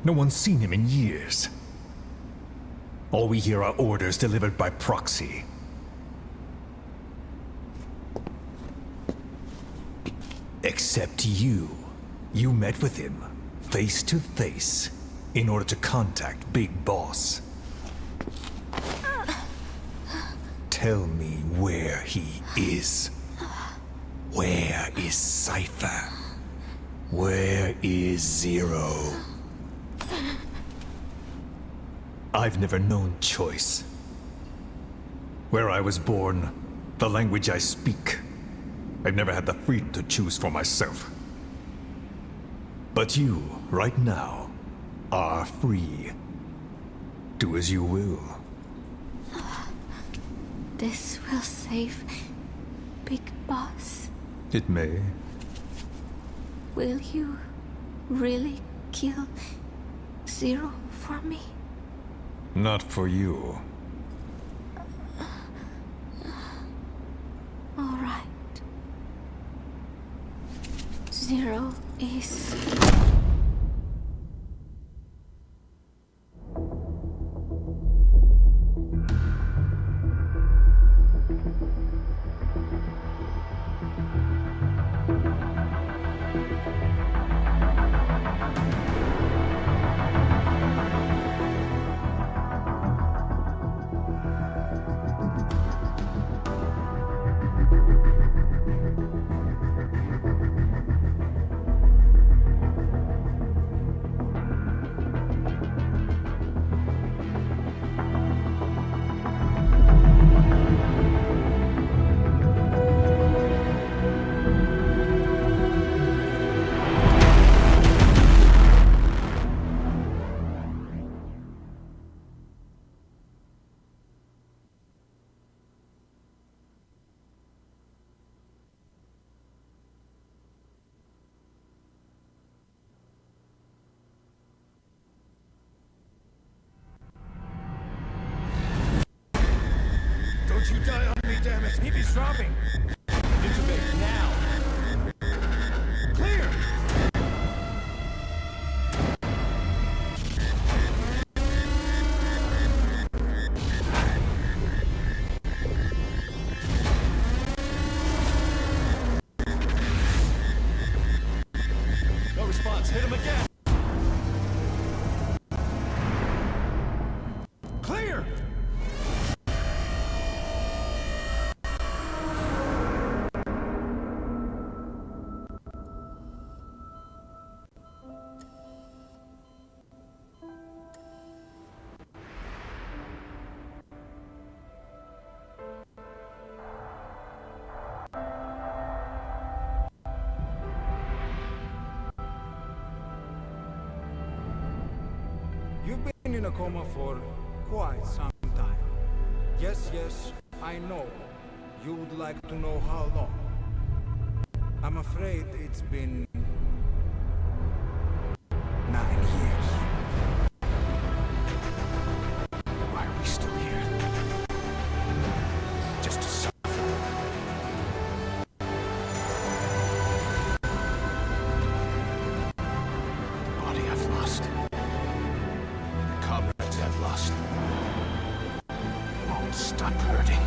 No one's seen him in years. All we hear are orders delivered by proxy. Except you. You met with him, face to face, in order to contact Big Boss. Tell me where he is. Where is Cypher? Where is Zero? I've never known choice. Where I was born, the language I speak, I've never had the freedom to choose for myself. But you, right now, are free. Do as you will. This will save Big Boss. It may. Will you really kill Zero for me? Not for you. All right. Zero is... Don't you die on me, damn it! He's dropping! Intubate now! Clear! No response. Hit him again! Clear! You've been in a coma for quite some time. Yes, I know. You would like to know how long. I'm afraid it's been 9 years. Why are we still here? Just to suffer. The body I've lost. Comrades I've lost won't stop hurting.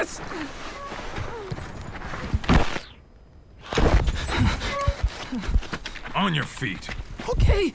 this! On your feet. Okay.